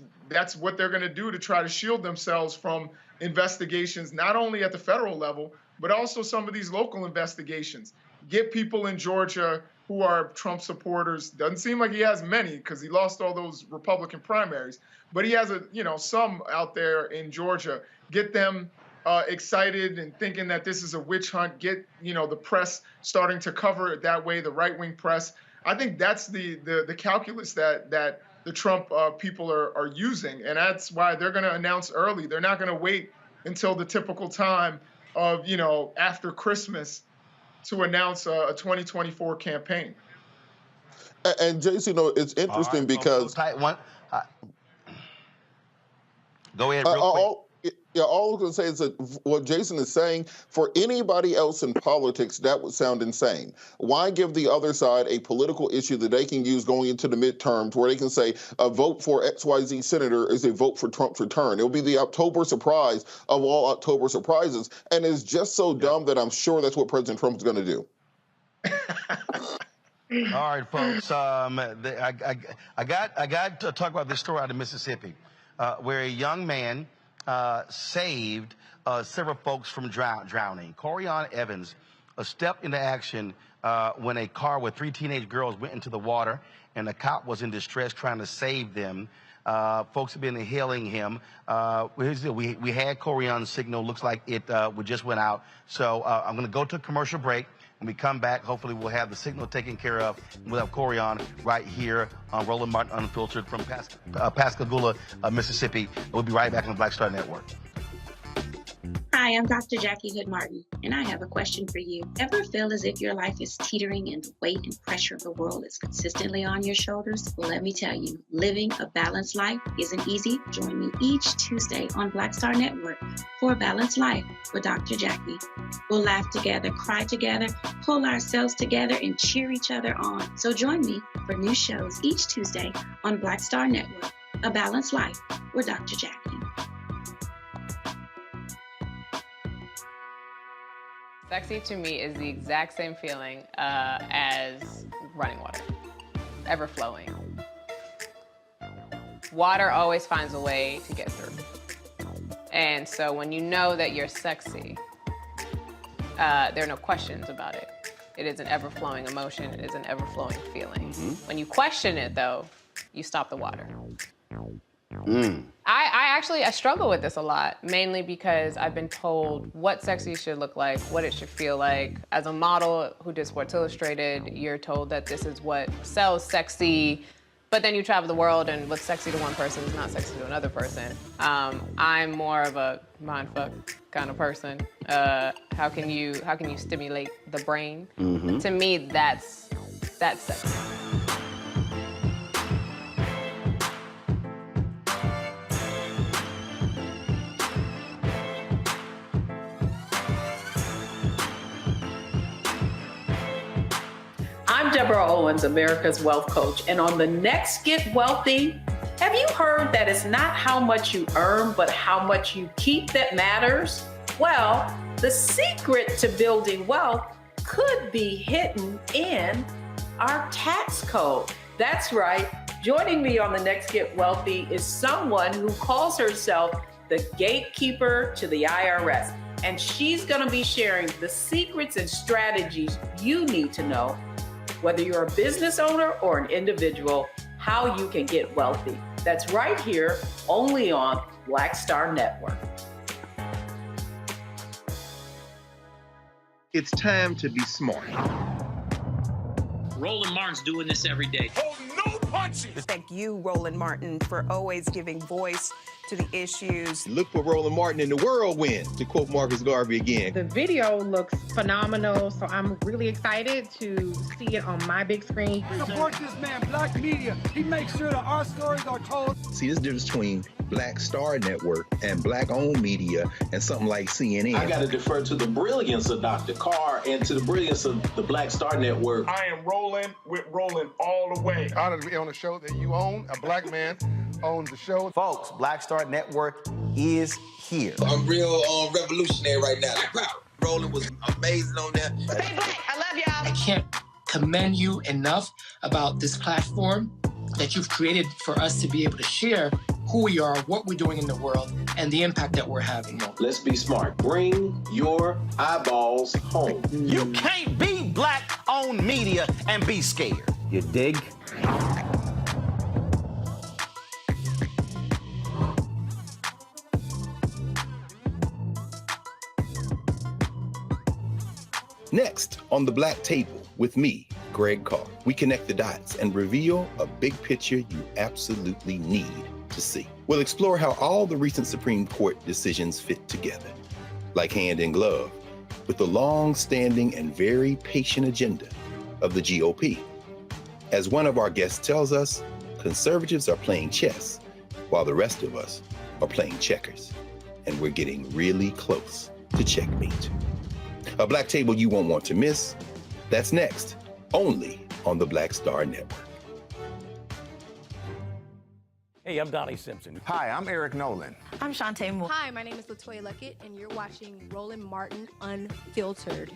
what they're going to do to try to shield themselves from investigations, not only at the federal level, but also some of these local investigations. Get people in Georgia who are Trump supporters. Doesn't seem like he has many because he lost all those Republican primaries, but he has some out there in Georgia. Get them excited and thinking that this is a witch hunt, get the press starting to cover it that way, the right-wing press. I think that's the calculus that the Trump people are using, and that's why they're going to announce early. They're not going to wait until the typical time of after Christmas to announce a 2024 campaign. And Jason, it's interesting because go ahead real quick. All I was going to say is that what Jason is saying, for anybody else in politics, that would sound insane. Why give the other side a political issue that they can use going into the midterms where they can say a vote for XYZ senator is a vote for Trump's return? It'll be the October surprise of all October surprises. And it's just so dumb that I'm sure that's what President Trump is going to do. All right, folks. I got to talk about this story out of Mississippi, where a young man saved several folks from drowning. Corian Evans stepped into action when a car with 3 teenage girls went into the water, and a cop was in distress trying to save them. Folks have been hailing him. We had Corian's signal. Looks like it just went out. So I'm going to go to a commercial break. When we come back, hopefully we'll have the signal taken care of. We'll have Corian right here on Roland Martin Unfiltered from Pascagoula, Mississippi. We'll be right back on the Black Star Network. Hi, I'm Dr. Jackie Hood Martin, and I have a question for you. Ever feel as if your life is teetering and the weight and pressure of the world is consistently on your shoulders? Well, let me tell you, living a balanced life isn't easy. Join me each Tuesday on Black Star Network for a Balanced Life with Dr. Jackie. We'll laugh together, cry together, pull ourselves together, and cheer each other on. So join me for new shows each Tuesday on Black Star Network, A Balanced Life with Dr. Jackie. Sexy to me is the exact same feeling as running water, ever flowing. Water always finds a way to get through. And so when you know that you're sexy, there are no questions about it. It is an ever-flowing emotion. It is an ever-flowing feeling. Mm-hmm. When you question it, though, you stop the water. I struggle with this a lot, mainly because I've been told what sexy should look like, what it should feel like. As a model who did Sports Illustrated, you're told that this is what sells sexy, but then you travel the world and what's sexy to one person is not sexy to another person. I'm more of a mindfuck kind of person. How can you stimulate the brain? Mm-hmm. To me, that's sexy. I'm Deborah Owens, America's Wealth Coach, and on the next Get Wealthy, have you heard that it's not how much you earn, but how much you keep that matters? Well, the secret to building wealth could be hidden in our tax code. That's right. Joining me on the next Get Wealthy is someone who calls herself the gatekeeper to the IRS, and she's going to be sharing the secrets and strategies you need to know whether you're a business owner or an individual, how you can get wealthy. That's right here, only on Black Star Network. It's time to be smart. Roland Martin's doing this every day. Oh, no punches! Thank you, Roland Martin, for always giving voice to the issues. Look for Roland Martin in the whirlwind, to quote Marcus Garvey again. The video looks phenomenal, so I'm really excited to see it on my big screen. Support this man, Black Media. He makes sure that our stories are told. See, there's a difference between Black Star Network and Black-owned media and something like CNN. I got to defer to the brilliance of Dr. Carr and to the brilliance of the Black Star Network. I am rolling with Roland all the way. Honored to be on a show that you own. A black man owns the show. Folks, Black Star Network is here. I'm real revolutionary right now. Roland was amazing on there. Stay black. I love y'all. I can't commend you enough about this platform that you've created for us to be able to share who we are, what we're doing in the world, and the impact that we're having. Let's be smart. Bring your eyeballs home. You can't be Black-owned media and be scared. You dig? Next on The Black Table with me, Greg Carr, we connect the dots and reveal a big picture you absolutely need to see. We'll explore how all the recent Supreme Court decisions fit together, like hand in glove, with the long-standing and very patient agenda of the GOP. As one of our guests tells us, conservatives are playing chess, while the rest of us are playing checkers. And we're getting really close to checkmate. A Black Table you won't want to miss. That's next, only on the Black Star Network. Hey, I'm Donnie Simpson. Hi, I'm Eric Nolan. I'm Shantae Moore. Hi, my name is LaToya Luckett, and you're watching Roland Martin Unfiltered.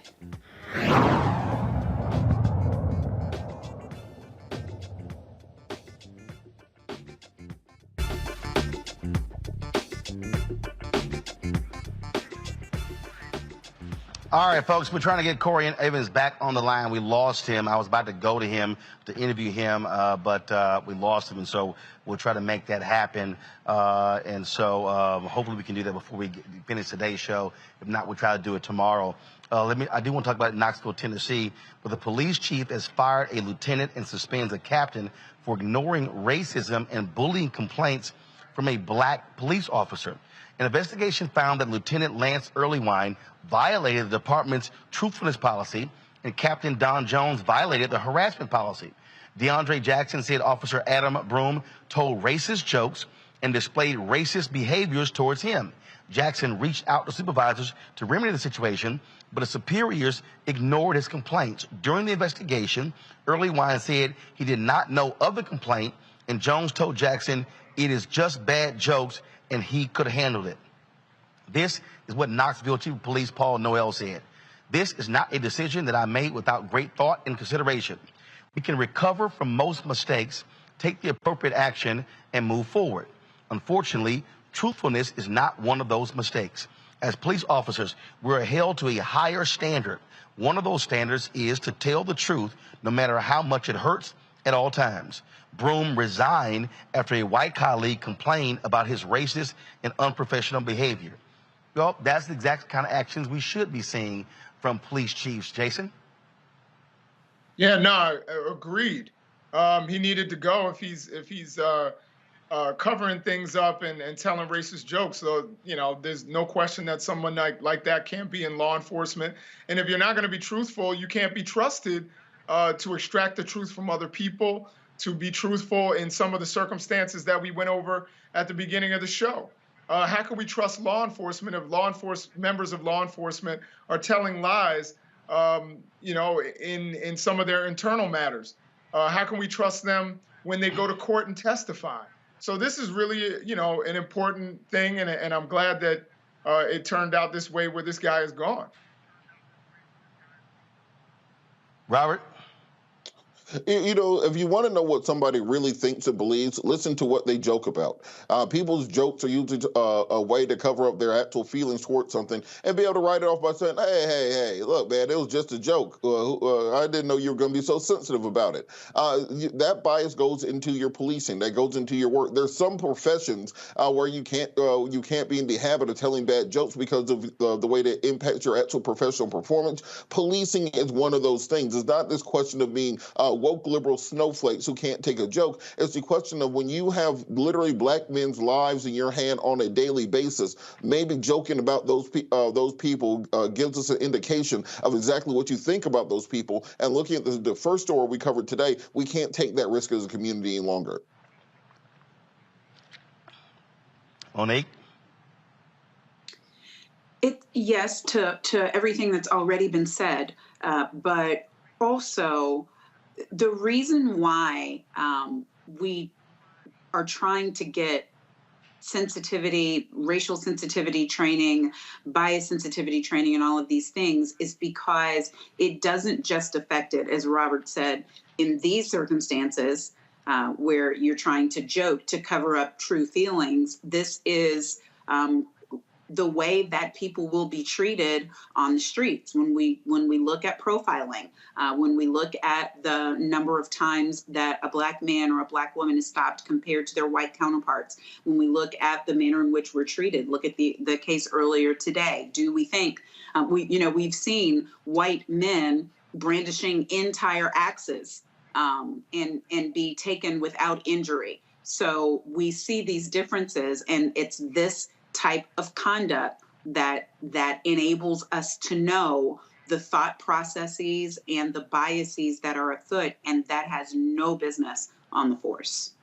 All right, folks, we're trying to get Corey Evans back on the line. We lost him. I was about to go to him to interview him, but we lost him, and so we'll try to make that happen. Hopefully we can do that before we finish today's show. If not, we'll try to do it tomorrow. I do want to talk about Knoxville, Tennessee, where the police chief has fired a lieutenant and suspends a captain for ignoring racism and bullying complaints from a black police officer. An investigation found that Lieutenant Lance Earlywine violated the department's truthfulness policy, and Captain Don Jones violated the harassment policy. DeAndre Jackson said Officer Adam Broom told racist jokes and displayed racist behaviors towards him. Jackson reached out to supervisors to remedy the situation, but his superiors ignored his complaints. During the investigation, Earlywine said he did not know of the complaint, and Jones told Jackson it is just bad jokes and he could have handled it. This is what Knoxville Chief of Police Paul Noel said. This is not a decision that I made without great thought and consideration. We can recover from most mistakes, take the appropriate action, and move forward. Unfortunately, truthfulness is not one of those mistakes. As police officers, we're held to a higher standard. One of those standards is to tell the truth no matter how much it hurts at all times. Broom resigned after a white colleague complained about his racist and unprofessional behavior. Well, that's the exact kind of actions we should be seeing from police chiefs. Jason? Yeah, no, agreed. He needed to go if he's covering things up and telling racist jokes. So, there's no question that someone like that can't be in law enforcement. And if you're not going to be truthful, you can't be trusted to extract the truth from other people, to be truthful in some of the circumstances that we went over at the beginning of the show. How can we trust law enforcement if members of law enforcement are telling lies, in some of their internal matters? How can we trust them when they go to court and testify? So this is really, an important thing, and I'm glad that it turned out this way where this guy is gone. Robert? You know, if you want to know what somebody really thinks and believes, listen to what they joke about. People's jokes are usually a way to cover up their actual feelings towards something and be able to write it off by saying, hey, look, man, it was just a joke. I didn't know you were going to be so sensitive about it. That bias goes into your policing. That goes into your work. There's some professions where you can't be in the habit of telling bad jokes because of the way that impacts your actual professional performance. Policing is one of those things. It's not this question of being woke liberal snowflakes who can't take a joke. It's the question of when you have literally black men's lives in your hand on a daily basis, maybe joking about those people gives us an indication of exactly what you think about those people. And looking at the first story we covered today, we can't take that risk as a community any longer. Monique? Yes, to everything that's already been said, but also the reason why we are trying to get sensitivity, racial sensitivity training, bias sensitivity training, and all of these things is because it doesn't just affect it, as Robert said, in these circumstances where you're trying to joke to cover up true feelings. This is the way that people will be treated on the streets when we look at profiling, when we look at the number of times that a black man or a black woman is stopped compared to their white counterparts, when we look at the manner in which we're treated. Look at the case earlier today. Do we think we've seen white men brandishing entire axes and be taken without injury? So we see these differences, and it's this type of conduct that enables us to know the thought processes and the biases that are afoot, and that has no business on the force.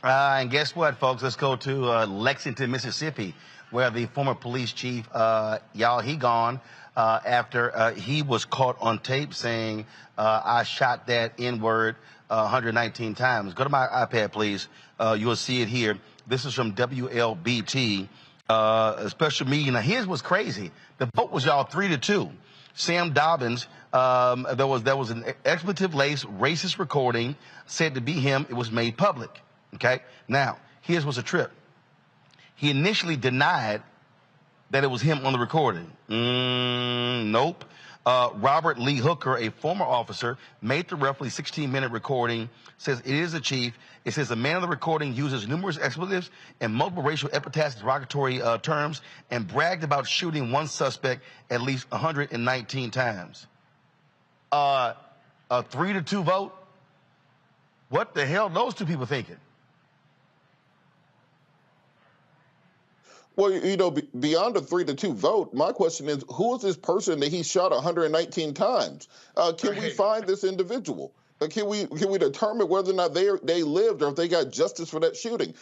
And guess what, folks? Let's go to Lexington, Mississippi, where the former police chief, he gone after he was caught on tape saying, I shot that N-word 119 times. Go to my iPad, please. You'll see it here. This is from WLBT, a special meeting. Now, here's what's crazy. The vote was, 3-2. Sam Dobbins, there was an expletive-laced racist recording said to be him. It was made public. Okay? Now, here's what's a trip. He initially denied that it was him on the recording. Nope. Robert Lee Hooker, a former officer, made the roughly 16-minute recording, says it is the chief. It says the man on the recording uses numerous expletives and multiple racial epithets, derogatory terms, and bragged about shooting one suspect at least 119 times. A 3-2 vote? What the hell are those two people thinking? Well, beyond a 3-2 vote, my question is, who is this person that he shot 119 times? Can we find this individual? Can we determine whether or not they lived or if they got justice for that shooting?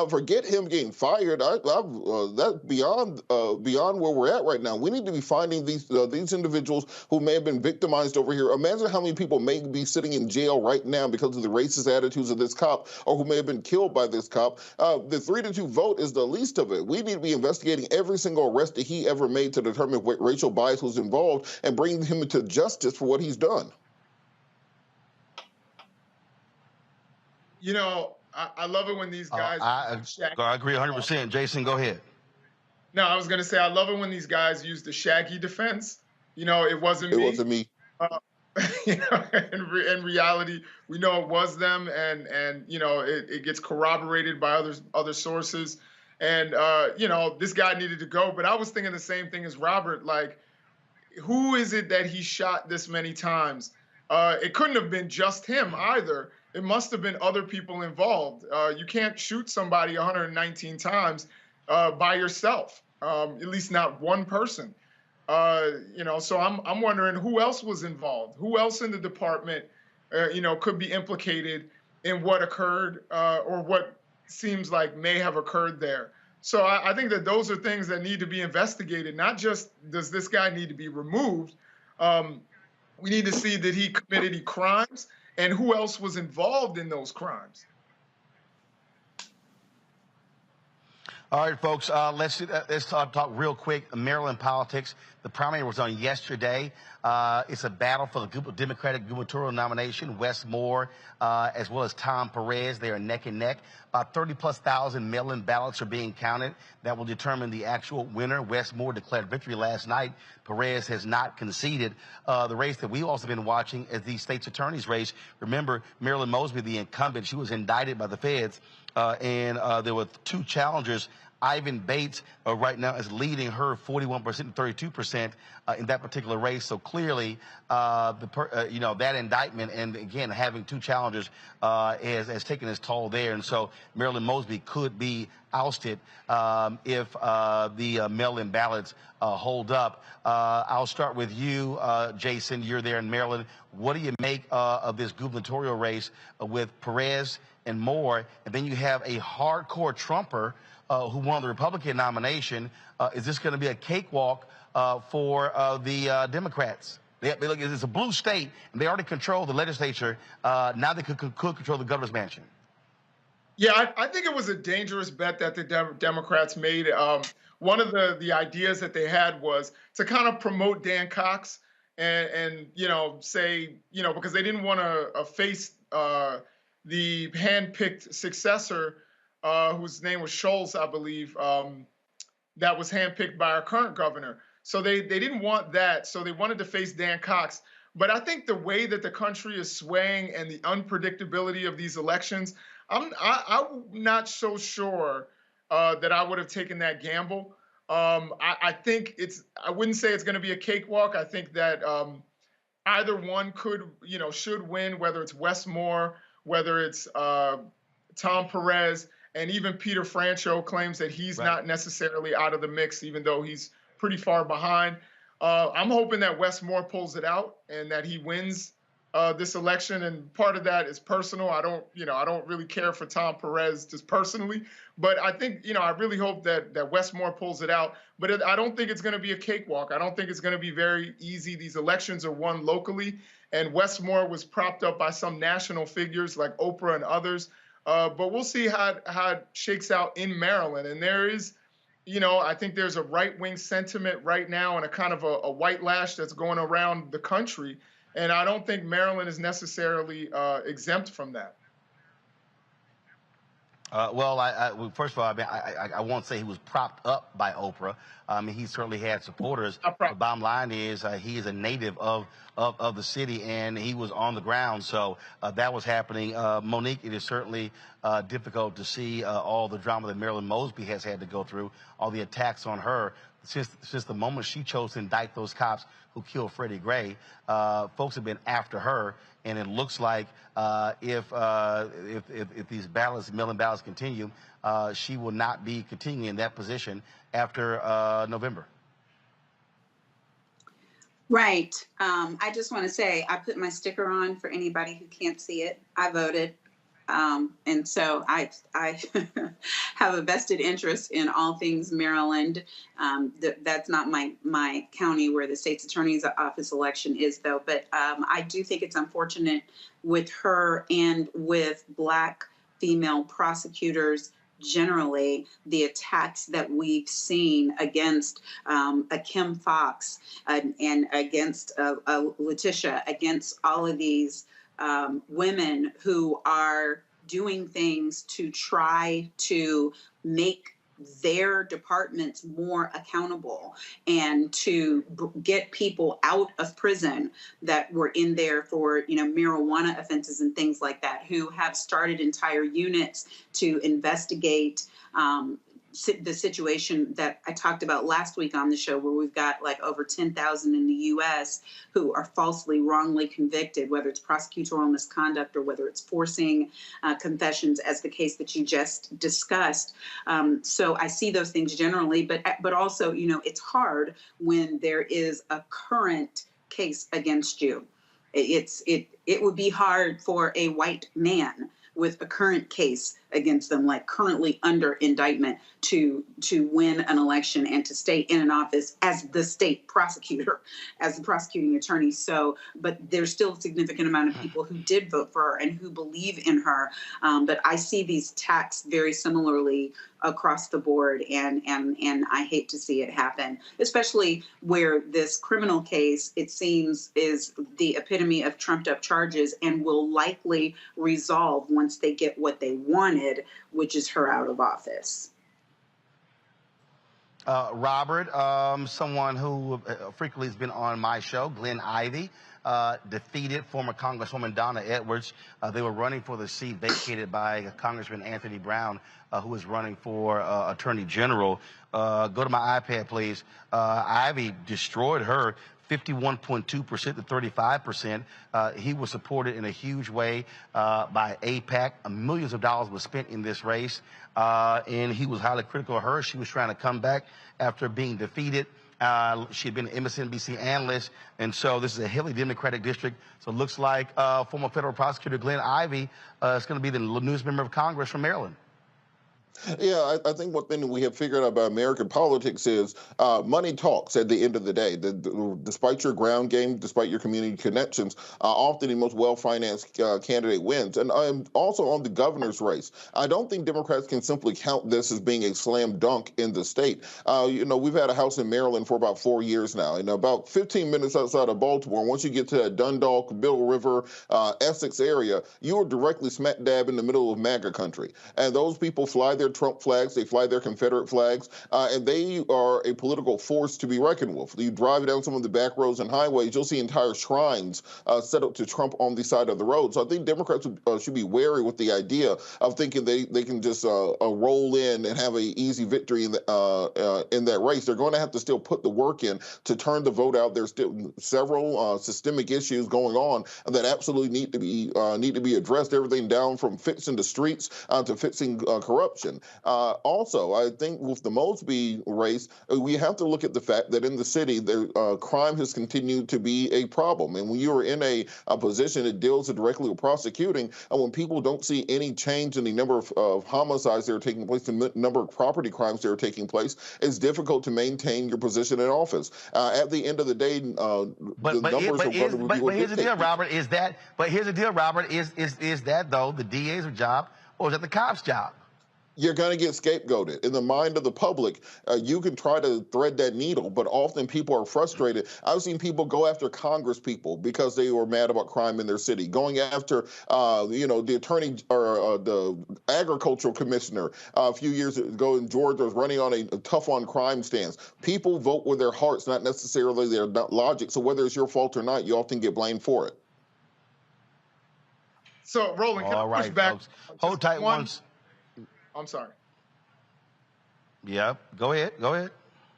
Forget him getting fired. That's beyond where we're at right now. We need to be finding these individuals who may have been victimized over here. Imagine how many people may be sitting in jail right now because of the racist attitudes of this cop, or who may have been killed by this cop. The 3-2 vote is the least of it. We need to be investigating every single arrest that he ever made to determine what racial bias was involved and bringing him to justice for what he's done. I love it when these guys. I agree 100%. Jason, go ahead. No, I was going to say I love it when these guys use the Shaggy defense. It wasn't me. It wasn't me. In reality, we know it was them, and it gets corroborated by other sources. And this guy needed to go. But I was thinking the same thing as Robert. Like, who is it that he shot this many times? It couldn't have been just him either. It must have been other people involved. You can't shoot somebody 119 times by yourself, at least not one person. So I'm wondering who else was involved, who else in the department, could be implicated in what occurred or what seems like may have occurred there. So I think that those are things that need to be investigated. Not just does this guy need to be removed. We need to see that he committed any crimes and who else was involved in those crimes. All right, folks, let's talk real quick. Maryland politics. The primary was on yesterday. It's a battle for the Democratic gubernatorial nomination. Wes Moore, as well as Tom Perez, they are neck and neck. About 30,000+ mail-in ballots are being counted. That will determine the actual winner. Wes Moore declared victory last night. Perez has not conceded. The race that we've also been watching is the state's attorney's race. Remember, Marilyn Mosby, the incumbent, she was indicted by the feds, and there were two challengers. Ivan Bates right now is leading her 41% and 32% in that particular race. So clearly, that indictment and again having two challengers has taken its toll there. And so Marilyn Mosby could be ousted if the mail-in ballots hold up. I'll start with you, Jason. You're there in Maryland. What do you make of this gubernatorial race with Perez and Moore? And then you have a hardcore Trumper who won the Republican nomination. Is this going to be a cakewalk for the Democrats? Look, it's a blue state, and they already control the legislature. Now they could control the governor's mansion. Yeah, I think it was a dangerous bet that the Democrats made. One of the ideas that they had was to kind of promote Dan Cox and say, because they didn't want to face the handpicked successor, whose name was Scholes, I believe, that was handpicked by our current governor. So they didn't want that. So they wanted to face Dan Cox. But I think the way that the country is swaying and the unpredictability of these elections, I'm not so sure that I would have taken that gamble. I think I wouldn't say it's going to be a cakewalk. I think that either one should win, whether it's Wes Moore, whether it's Tom Perez. And even Peter Franchot claims that he's not necessarily out of the mix, even though he's pretty far behind. I'm hoping that Wes Moore pulls it out and that he wins this election. And part of that is personal. I don't really care for Tom Perez just personally, but I think, I really hope that Wes Moore pulls it out. But I don't think it's going to be a cakewalk. I don't think it's going to be very easy. These elections are won locally, and Wes Moore was propped up by some national figures like Oprah and others. But we'll see how it shakes out in Maryland. And there is, I think there's a right-wing sentiment right now and a kind of a white lash that's going around the country. And I don't think Maryland is necessarily exempt from that. Well, first of all, I won't say he was propped up by Oprah. He certainly had supporters. The bottom line is he is a native of the city, and he was on the ground. So that was happening. Monique, it is certainly difficult to see all the drama that Marilyn Mosby has had to go through, all the attacks on her. Since the moment she chose to indict those cops who killed Freddie Gray, folks have been after her, and it looks like if these mail-in ballots continue, she will not be continuing in that position after November. Right. I just want to say I put my sticker on for anybody who can't see it. I voted. And so I have a vested interest in all things Maryland. That's not my county where the state's attorney's office election is, though. But I do think it's unfortunate with her and with Black female prosecutors generally, the attacks that we've seen against a Kim Foxx and against Letitia, against all of these women who are doing things to try to make their departments more accountable and to get people out of prison that were in there for, marijuana offenses and things like that, who have started entire units to investigate the situation that I talked about last week on the show, where we've got like over 10,000 in the U.S. who are falsely, wrongly convicted, whether it's prosecutorial misconduct or whether it's forcing confessions, as the case that you just discussed. So I see those things generally, but also, it's hard when there is a current case against you. It would be hard for a white man with a current case against them, like currently under indictment, to win an election and to stay in an office as the state prosecutor, as the prosecuting attorney. So, but there's still a significant amount of people who did vote for her and who believe in her. But I see these attacks very similarly across the board, and I hate to see it happen, especially where this criminal case, it seems, is the epitome of trumped up charges and will likely resolve once they get what they wanted, which is her out of office. Robert, someone who frequently has been on my show, Glenn Ivey, defeated former Congresswoman Donna Edwards. They were running for the seat vacated by Congressman Anthony Brown, who was running for Attorney General. Go to my iPad, please. Ivey destroyed her 51.2% to 35%. He was supported in a huge way by AIPAC. Millions of dollars were spent in this race, and he was highly critical of her. She was trying to come back after being defeated. She had been an MSNBC analyst, and so this is a heavily Democratic district. So it looks like former federal prosecutor Glenn Ivey is going to be the newest member of Congress from Maryland. Yeah, I think one thing we have figured out about American politics is money talks at the end of the day. Despite your ground game, despite your community connections, often the most well-financed candidate wins. And also on the governor's race, I don't think Democrats can simply count this as being a slam dunk in the state. We've had a house in Maryland for about 4 years now, and about 15 minutes outside of Baltimore, once you get to that Dundalk, Middle River, Essex area, you are directly smack dab in the middle of MAGA country. And those people fly their Trump flags, they fly their Confederate flags, and they are a political force to be reckoned with. You drive down some of the back roads and highways, you'll see entire shrines set up to Trump on the side of the road. So I think Democrats should be wary with the idea of thinking they can just roll in and have an easy victory in that race. They're going to have to still put the work in to turn the vote out. There's still several systemic issues going on that absolutely need to be addressed. Everything down from fixing the streets to fixing corruption. Also, I think with the Mosby race, we have to look at the fact that in the city, crime has continued to be a problem. And when you're in a position that deals directly with prosecuting, and when people don't see any change in the number of homicides that are taking place, the number of property crimes that are taking place, it's difficult to maintain your position in office. At the end of the day, the numbers are going to be what here's the deal, Robert, is that though the DA's job, or is that the cop's job? You're going to get scapegoated. In the mind of the public, you can try to thread that needle, but often people are frustrated. I've seen people go after Congress people because they were mad about crime in their city, going after, the attorney or the agricultural commissioner a few years ago in Georgia was running on a tough on crime stance. People vote with their hearts, not necessarily their logic. So whether it's your fault or not, you often get blamed for it. So, Roland, can I push back? Folks. Hold tight once. I'm sorry. Yeah, go ahead. Yeah,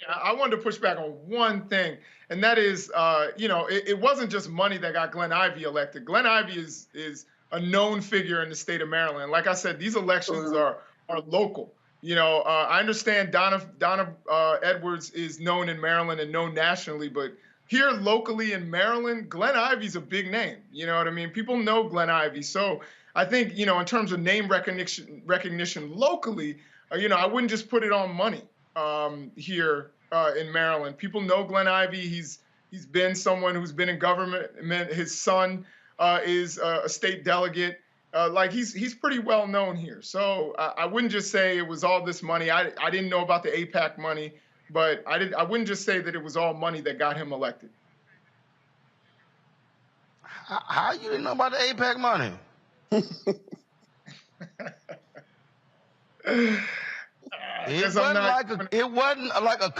I wanted to push back on one thing, and that is, it wasn't just money that got Glenn Ivey elected. Glenn Ivey is a known figure in the state of Maryland. Like I said, these elections are local. I understand Donna Edwards is known in Maryland and known nationally, but here locally in Maryland, Glenn Ivey's a big name. You know what I mean? People know Glenn Ivey. So I think, in terms of name recognition locally, I wouldn't just put it on money here in Maryland. People know Glenn Ivey. He's been someone who's been in government. His son is a state delegate. He's pretty well known here. So I wouldn't just say it was all this money. I didn't know about the AIPAC money, but I wouldn't just say that it was all money that got him elected. How you didn't know about the AIPAC money? It wasn't like a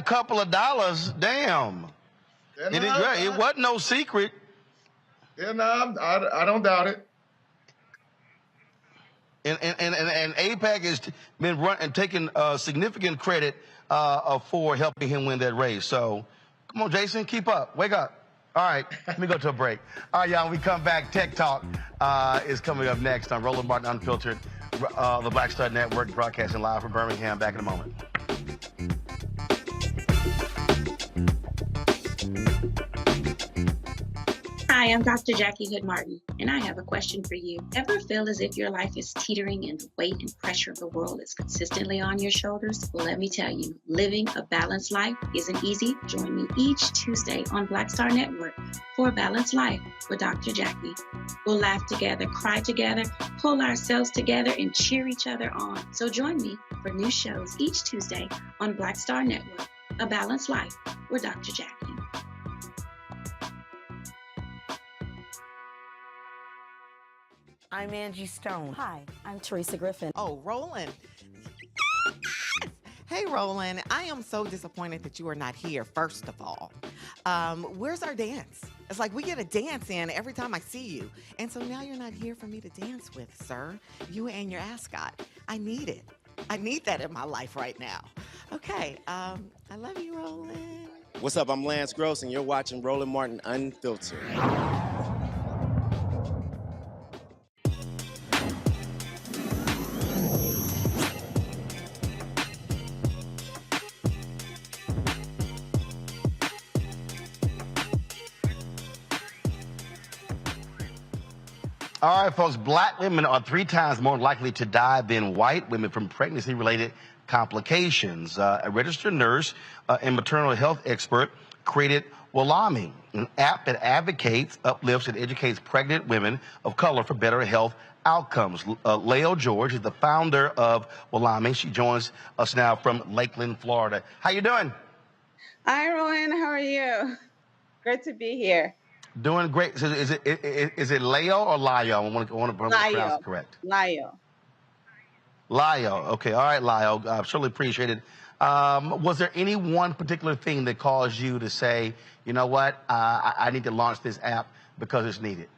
couple of dollars. Damn. It wasn't no secret. Yeah, no, I don't doubt it. And AIPAC has been taking significant credit for helping him win that race. So come on, Jason, keep up. Wake up. All right, let me go to a break. All right, y'all, when we come back, Tech Talk is coming up next on Roland Martin Unfiltered, the Black Star Network, broadcasting live from Birmingham. Back in a moment. Hi, I'm Dr. Jackie Hood Martin, And I have a question for you. Ever feel as if your life is teetering and the weight and pressure of the world is consistently on your shoulders? Well, let me tell you, living a balanced life isn't easy. Join me each Tuesday on Black Star Network for A Balanced Life with Dr. Jackie. We'll laugh together, cry together, pull ourselves together, and cheer each other on. So join me for new shows each Tuesday on Black Star Network, A Balanced Life with Dr. Jackie. I'm Angie Stone. Hi, I'm Teresa Griffin. Oh, Roland. Hey, Roland, I am so disappointed that you are not here, first of all. Where's our dance? It's like we get a dance in every time I see you. And so now you're not here for me to dance with, sir. You and your ascot. I need it. I need that in my life right now. Okay, I love you, Roland. What's up? I'm Lance Gross, and you're watching Roland Martin Unfiltered. All right, folks, black women are 3 times more likely to die than white women from pregnancy-related complications. A registered nurse and maternal health expert created Walami, an app that advocates, uplifts, and educates pregnant women of color for better health outcomes. Leo George is the founder of Walami. She joins us now from Lakeland, Florida. How you doing? Hi, Roland. How are you? Great to be here. Doing great. So is it Leo or Lio? I want to pronounce it correct. Lio. Okay. All right, Lio. I certainly appreciate it. Was there any one particular thing that caused you to say, you know what, I need to launch this app because it's needed?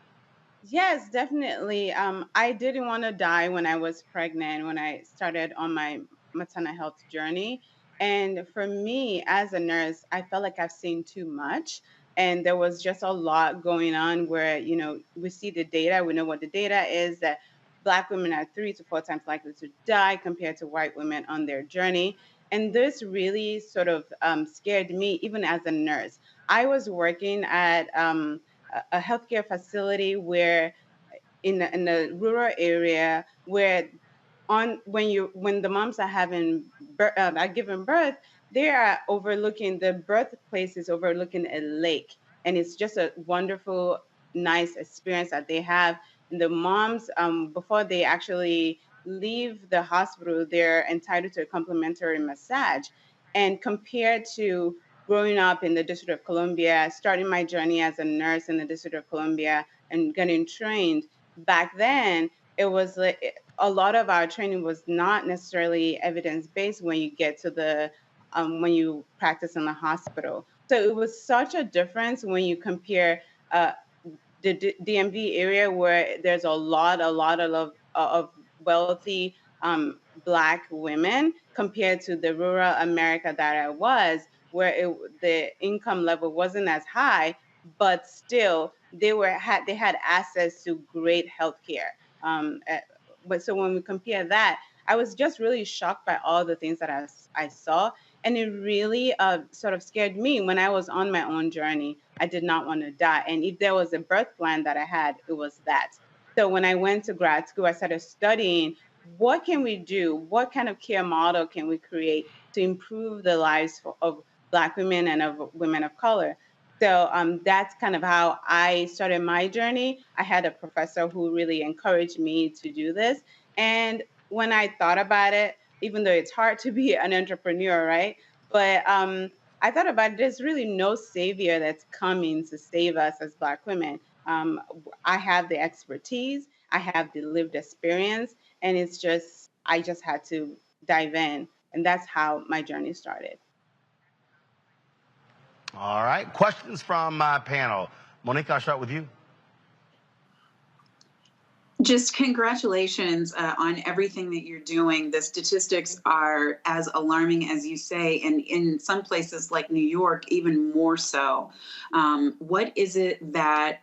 Yes, definitely. I didn't want to die when I was pregnant, when I started on my maternal health journey. And for me, as a nurse, I felt like I've seen too much. And there was just a lot going on where, you know, we see the data, we know what the data is, that Black women are 3 to 4 times likely to die compared to white women on their journey. And this really sort of scared me, even as a nurse. I was working at a healthcare facility where in the rural area where when the moms are giving birth, they are overlooking, the birthplace is overlooking a lake, and it's just a wonderful, nice experience that they have. And the moms, before they actually leave the hospital, they're entitled to a complimentary massage. And compared to growing up in the District of Columbia, starting my journey as a nurse in the District of Columbia and getting trained, back then, it was like a lot of our training was not necessarily evidence-based when you get to the when you practice in the hospital. So it was such a difference when you compare the DMV area, where there's a lot of wealthy Black women, compared to the rural America that I was, where the income level wasn't as high, but still they had access to great healthcare. But so when we compare that, I was just really shocked by all the things that I saw. And it really sort of scared me when I was on my own journey. I did not want to die. And if there was a birth plan that I had, it was that. So when I went to grad school, I started studying, what can we do? What kind of care model can we create to improve the lives of Black women and of women of color? So that's kind of how I started my journey. I had a professor who really encouraged me to do this. And when I thought about it, even though it's hard to be an entrepreneur, right? But I thought about it, there's really no savior that's coming to save us as Black women. I have the expertise, I have the lived experience, and I just had to dive in. And that's how my journey started. All right. Questions from my panel. Monique, I'll start with you. Just congratulations on everything that you're doing. The statistics are as alarming as you say, and in some places like New York, even more so. What is it that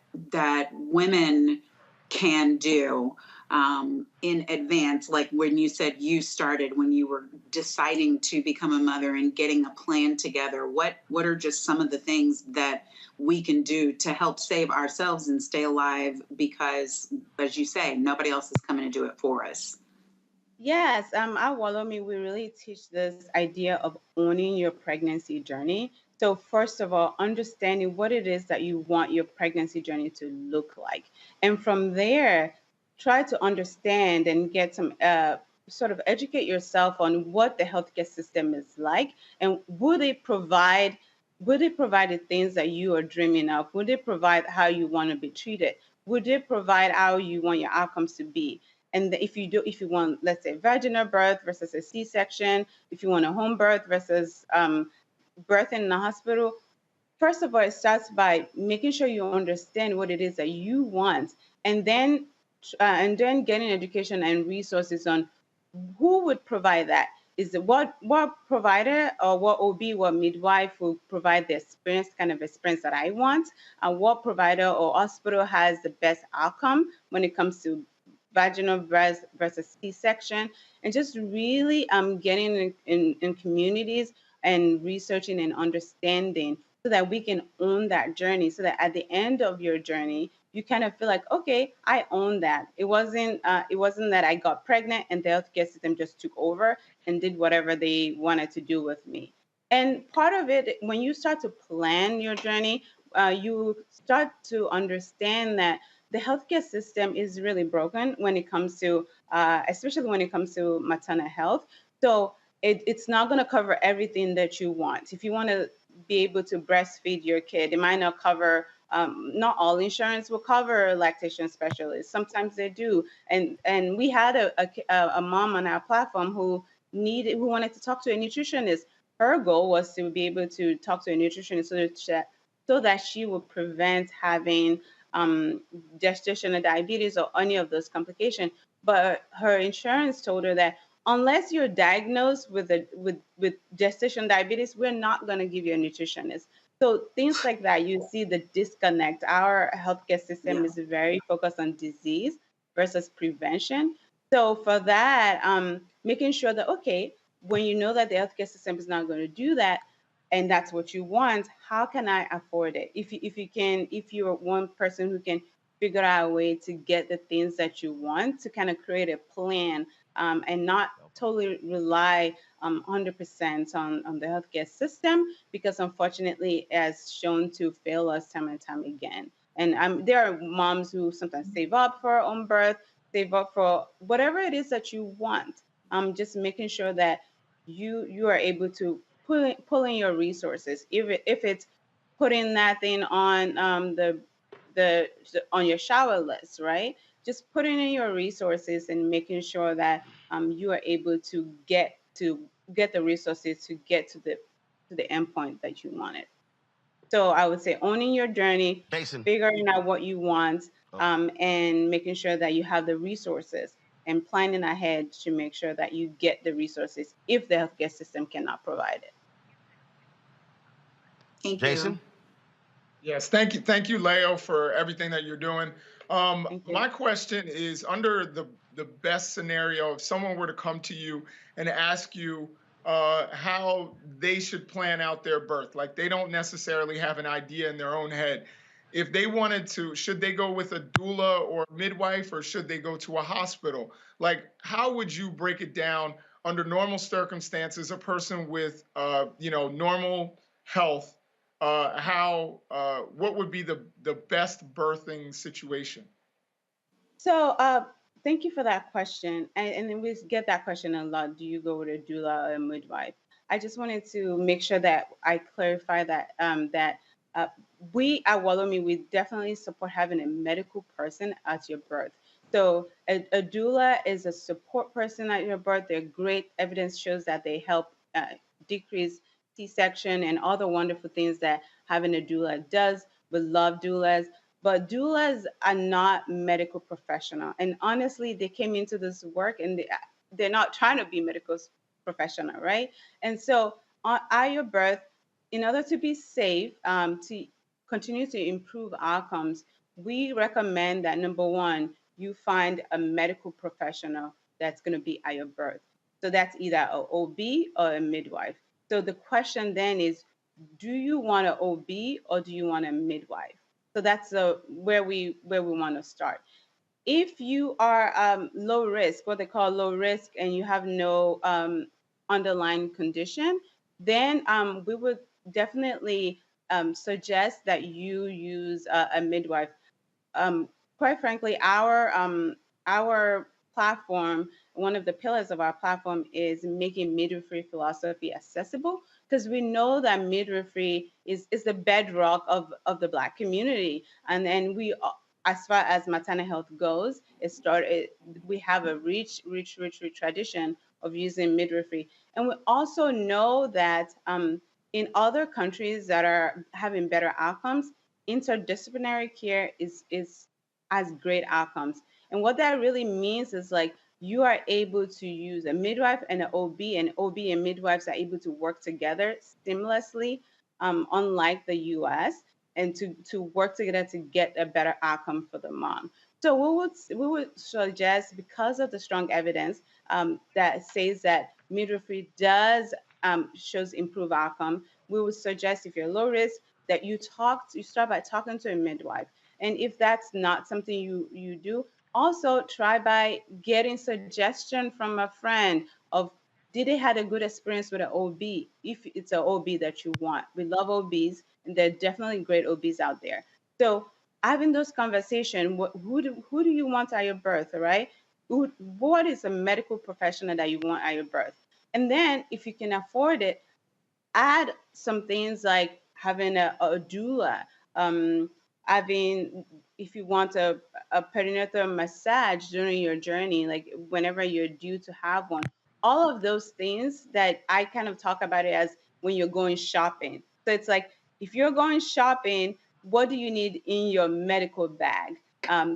women can do in advance, like when you said you started, when you were deciding to become a mother and getting a plan together? What are just some of the things that we can do to help save ourselves and stay alive? Because, as you say, nobody else is coming to do it for us. Yes, at Walomi, we really teach this idea of owning your pregnancy journey. So first of all, understanding what it is that you want your pregnancy journey to look like. And from there, try to understand and get some sort of educate yourself on what the healthcare system is like, and would they provide the things that you are dreaming of? Would they provide how you want to be treated? Would they provide how you want your outcomes to be? And if you want, let's say, vaginal birth versus a C-section, if you want a home birth versus birth in the hospital, first of all, it starts by making sure you understand what it is that you want, and then getting education and resources on who would provide that. Is it what provider or what OB, what midwife will provide the kind of experience that I want, and what provider or hospital has the best outcome when it comes to vaginal birth versus C-section, and just really getting in communities and researching and understanding so that we can own that journey, so that at the end of your journey, you kind of feel like, okay, I own that. It wasn't that I got pregnant and the healthcare system just took over and did whatever they wanted to do with me. And part of it, when you start to plan your journey, you start to understand that the healthcare system is really broken when it comes to, especially when it comes to maternal health. So it's not going to cover everything that you want. If you want to be able to breastfeed your kid, it might not cover. Not all insurance will cover lactation specialists. Sometimes they do. And we had a mom on our platform who wanted to talk to a nutritionist. Her goal was to be able to talk to a nutritionist so that she would prevent having gestational diabetes or any of those complications. But her insurance told her that unless you're diagnosed with gestational diabetes, we're not going to give you a nutritionist. So things like that, you see the disconnect. Our healthcare system is very focused on disease versus prevention. So for that, making sure that, okay, when you know that the healthcare system is not going to do that, and that's what you want, how can I afford it? If you're one person who can figure out a way to get the things that you want, to kind of create a plan, and not totally rely 100% on the healthcare system, because unfortunately it has shown to fail us time and time again. And there are moms who sometimes save up for own birth, save up for whatever it is that you want. Just making sure that you are able to pull in your resources. If it's putting that thing on on your shower list, right? Just putting in your resources and making sure that you are able to get the resources to get to the endpoint that you wanted. So I would say owning your journey, Jason. figuring out what you want, and making sure that you have the resources and planning ahead to make sure that you get the resources if the healthcare system cannot provide it. Thank Jason? you. Yes, thank you, Leo, for everything that you're doing. My question is, under the best scenario, if someone were to come to you and ask you how they should plan out their birth, like they don't necessarily have an idea in their own head. If they wanted to, should they go with a doula or a midwife, or should they go to a hospital? Like, how would you break it down under normal circumstances? A person with, normal health, what would be the best birthing situation? So thank you for that question. And then we get that question a lot. Do you go with a doula or a midwife? I just wanted to make sure that I clarify that we at Walomi, we definitely support having a medical person at your birth. So a doula is a support person at your birth. They're great. Evidence shows that they help decrease C-section and all the wonderful things that having a doula does. We love doulas. But doulas are not medical professional. And honestly, they came into this work and they're not trying to be medical professional, right? And so at your birth, in order to be safe, to continue to improve outcomes, we recommend that, number one, you find a medical professional that's going to be at your birth. So that's either an OB or a midwife. So the question then is, do you want an OB or do you want a midwife? So that's where we want to start. If you are low risk, what they call low risk, and you have no underlying condition, then we would definitely suggest that you use a midwife. Quite frankly, our platform, one of the pillars of our platform is making midwifery philosophy accessible, because we know that midwifery is the bedrock of the Black community. And then as far as maternal health goes, we have a rich tradition of using midwifery. And we also know that in other countries that are having better outcomes, interdisciplinary care has great outcomes. And what that really means is like you are able to use a midwife and an OB, and OB and midwives are able to work together seamlessly, unlike the US, and to work together to get a better outcome for the mom. So we would suggest, because of the strong evidence that says that midwifery shows improved outcome, we would suggest, if you're low risk, that you start by talking to a midwife. And if that's not something you do, also try by getting suggestion from a friend of, did they had a good experience with an OB? If it's an OB that you want, we love OBs, and there are definitely great OBs out there. So having those conversations, who do you want at your birth, right? What is a medical professional that you want at your birth? And then if you can afford it, add some things like having a doula, having, if you want a perinatal massage during your journey, like whenever you're due to have one. All of those things that I kind of talk about it as when you're going shopping. So it's like, if you're going shopping, what do you need in your medical bag?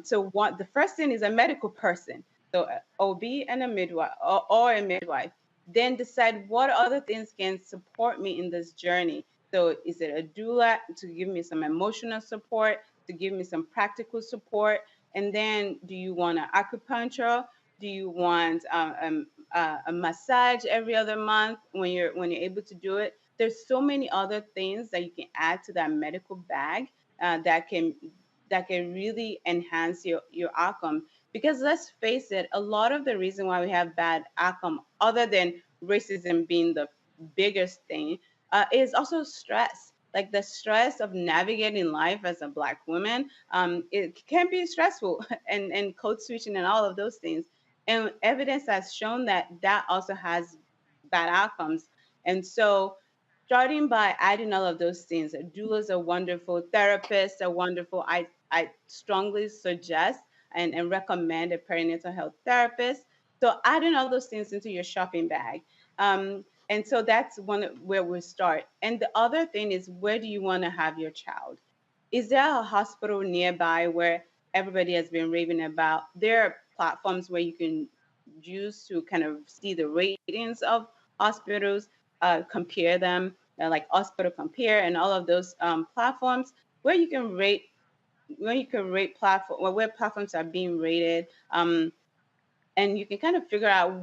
So the first thing is a medical person. So OB and a midwife, or a midwife. Then decide what other things can support me in this journey. So is it a doula to give me some emotional support, to give me some practical support? And then do you want an acupuncture? Do you want a massage every other month when you're able to do it? There's so many other things that you can add to that medical bag that can really enhance your outcome. Because let's face it, a lot of the reason why we have bad outcome, other than racism being the biggest thing, is also stress. Like the stress of navigating life as a Black woman, it can be stressful, and code switching and all of those things. And evidence has shown that also has bad outcomes. And so starting by adding all of those things, doulas are wonderful, therapists are wonderful. I strongly suggest and recommend a perinatal health therapist. So adding all those things into your shopping bag. And so that's where we start. And the other thing is, where do you want to have your child? Is there a hospital nearby where everybody has been raving about? There are platforms where you can use to kind of see the ratings of hospitals, compare them, like Hospital Compare and all of those platforms where you can rate where platforms are being rated, and you can kind of figure out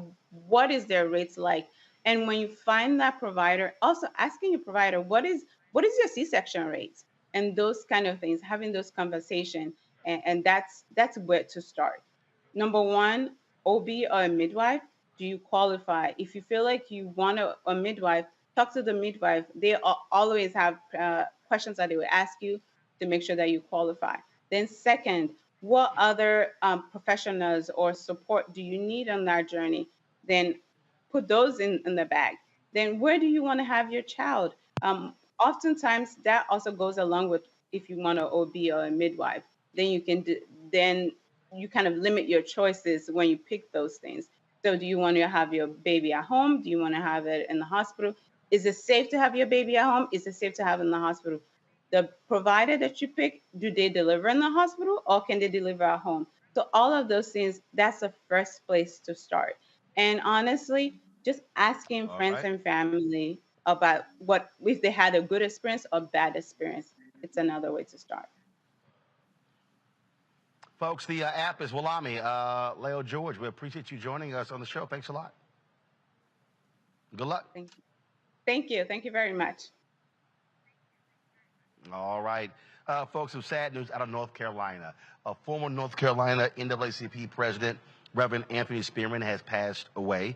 what is their rates like. And when you find that provider, also asking your provider, what is your C-section rates, and those kind of things, having those conversations, and that's where to start. Number one, OB or a midwife. Do you qualify? If you feel like you want a midwife, talk to the midwife. They always have questions that they will ask you to make sure that you qualify. Then second, what other professionals or support do you need on that journey? Then put those in the bag. Then where do you want to have your child? Oftentimes that also goes along with, if you want an OB or a midwife, then you can then you kind of limit your choices when you pick those things. So do you want to have your baby at home? Do you want to have it in the hospital? Is it safe to have your baby at home? Is it safe to have it in the hospital? The provider that you pick, do they deliver in the hospital or can they deliver at home? So all of those things, that's the first place to start. And honestly, just asking friends and family about if they had a good experience or bad experience. It's another way to start. Folks, the app is Walami. Leo George, we appreciate you joining us on the show. Thanks a lot. Good luck. Thank you. Thank you. Thank you very much. All right. Folks, some sad news out of North Carolina. A former North Carolina NAACP president, Reverend Anthony Spearman, has passed away.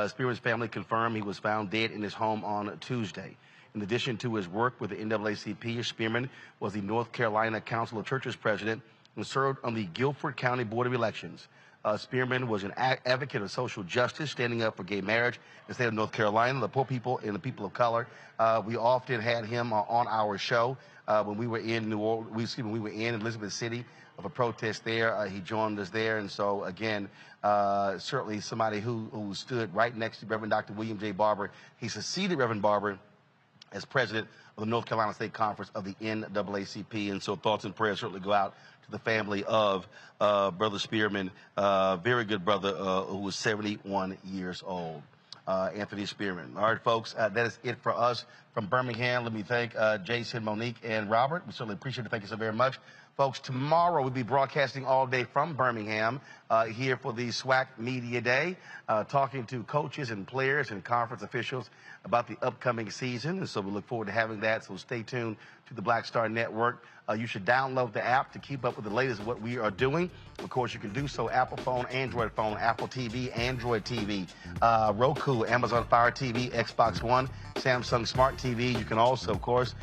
Spearman's family confirmed he was found dead in his home on Tuesday. In addition to his work with the NAACP, Spearman was the North Carolina Council of Churches president and served on the Guilford County Board of Elections. Spearman was an advocate of social justice, standing up for gay marriage in the state of North Carolina, the poor people and the people of color. We often had him on our show when we were in New Orleans. We were in Elizabeth City of a protest there. He joined us there, and so again, certainly somebody who stood right next to Reverend Dr. William J. Barber. He succeeded Reverend Barber as president of the North Carolina State Conference of the NAACP, and so thoughts and prayers certainly go out to the family of Brother Spearman, very good brother who was 71 years old, Anthony Spearman. All right, folks, that is it for us from Birmingham. Let me thank Jason, Monique, and Robert. We certainly appreciate it. Thank you so very much. Folks, tomorrow we'll be broadcasting all day from Birmingham here for the SWAC Media Day, talking to coaches and players and conference officials about the upcoming season. And so we look forward to having that. So stay tuned to the Black Star Network. You should download the app to keep up with the latest of what we are doing. Of course, you can do so Apple phone, Android phone, Apple TV, Android TV, Roku, Amazon Fire TV, Xbox One, Samsung Smart TV. You can also, of course,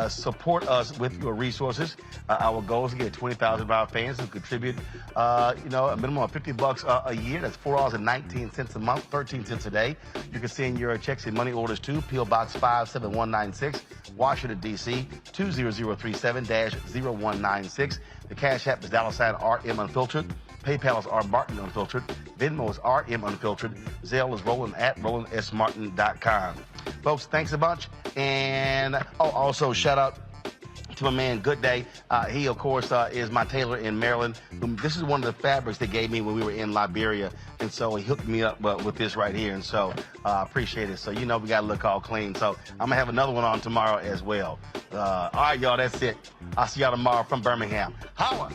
support us with your resources. Our goal is to get 20,000 of our fans who contribute, a minimum of $50 a year. That's $4.19 a month, 13 cents a day. You can send your checks and money orders to P.O. Box 57196, Washington, D.C., 20037-0196. The Cash App is $RM Unfiltered. PayPal is R Martin Unfiltered. Venmo is RM Unfiltered. Zelle is Roland at RolandSMartin.com. Folks, thanks a bunch. And also shout out to my man Good Day. He, of course, is my tailor in Maryland. This is one of the fabrics they gave me when we were in Liberia. And so he hooked me up with this right here. And so I appreciate it. So, we got to look all clean. So I'm going to have another one on tomorrow as well. All right, y'all, that's it. I'll see y'all tomorrow from Birmingham. Holla!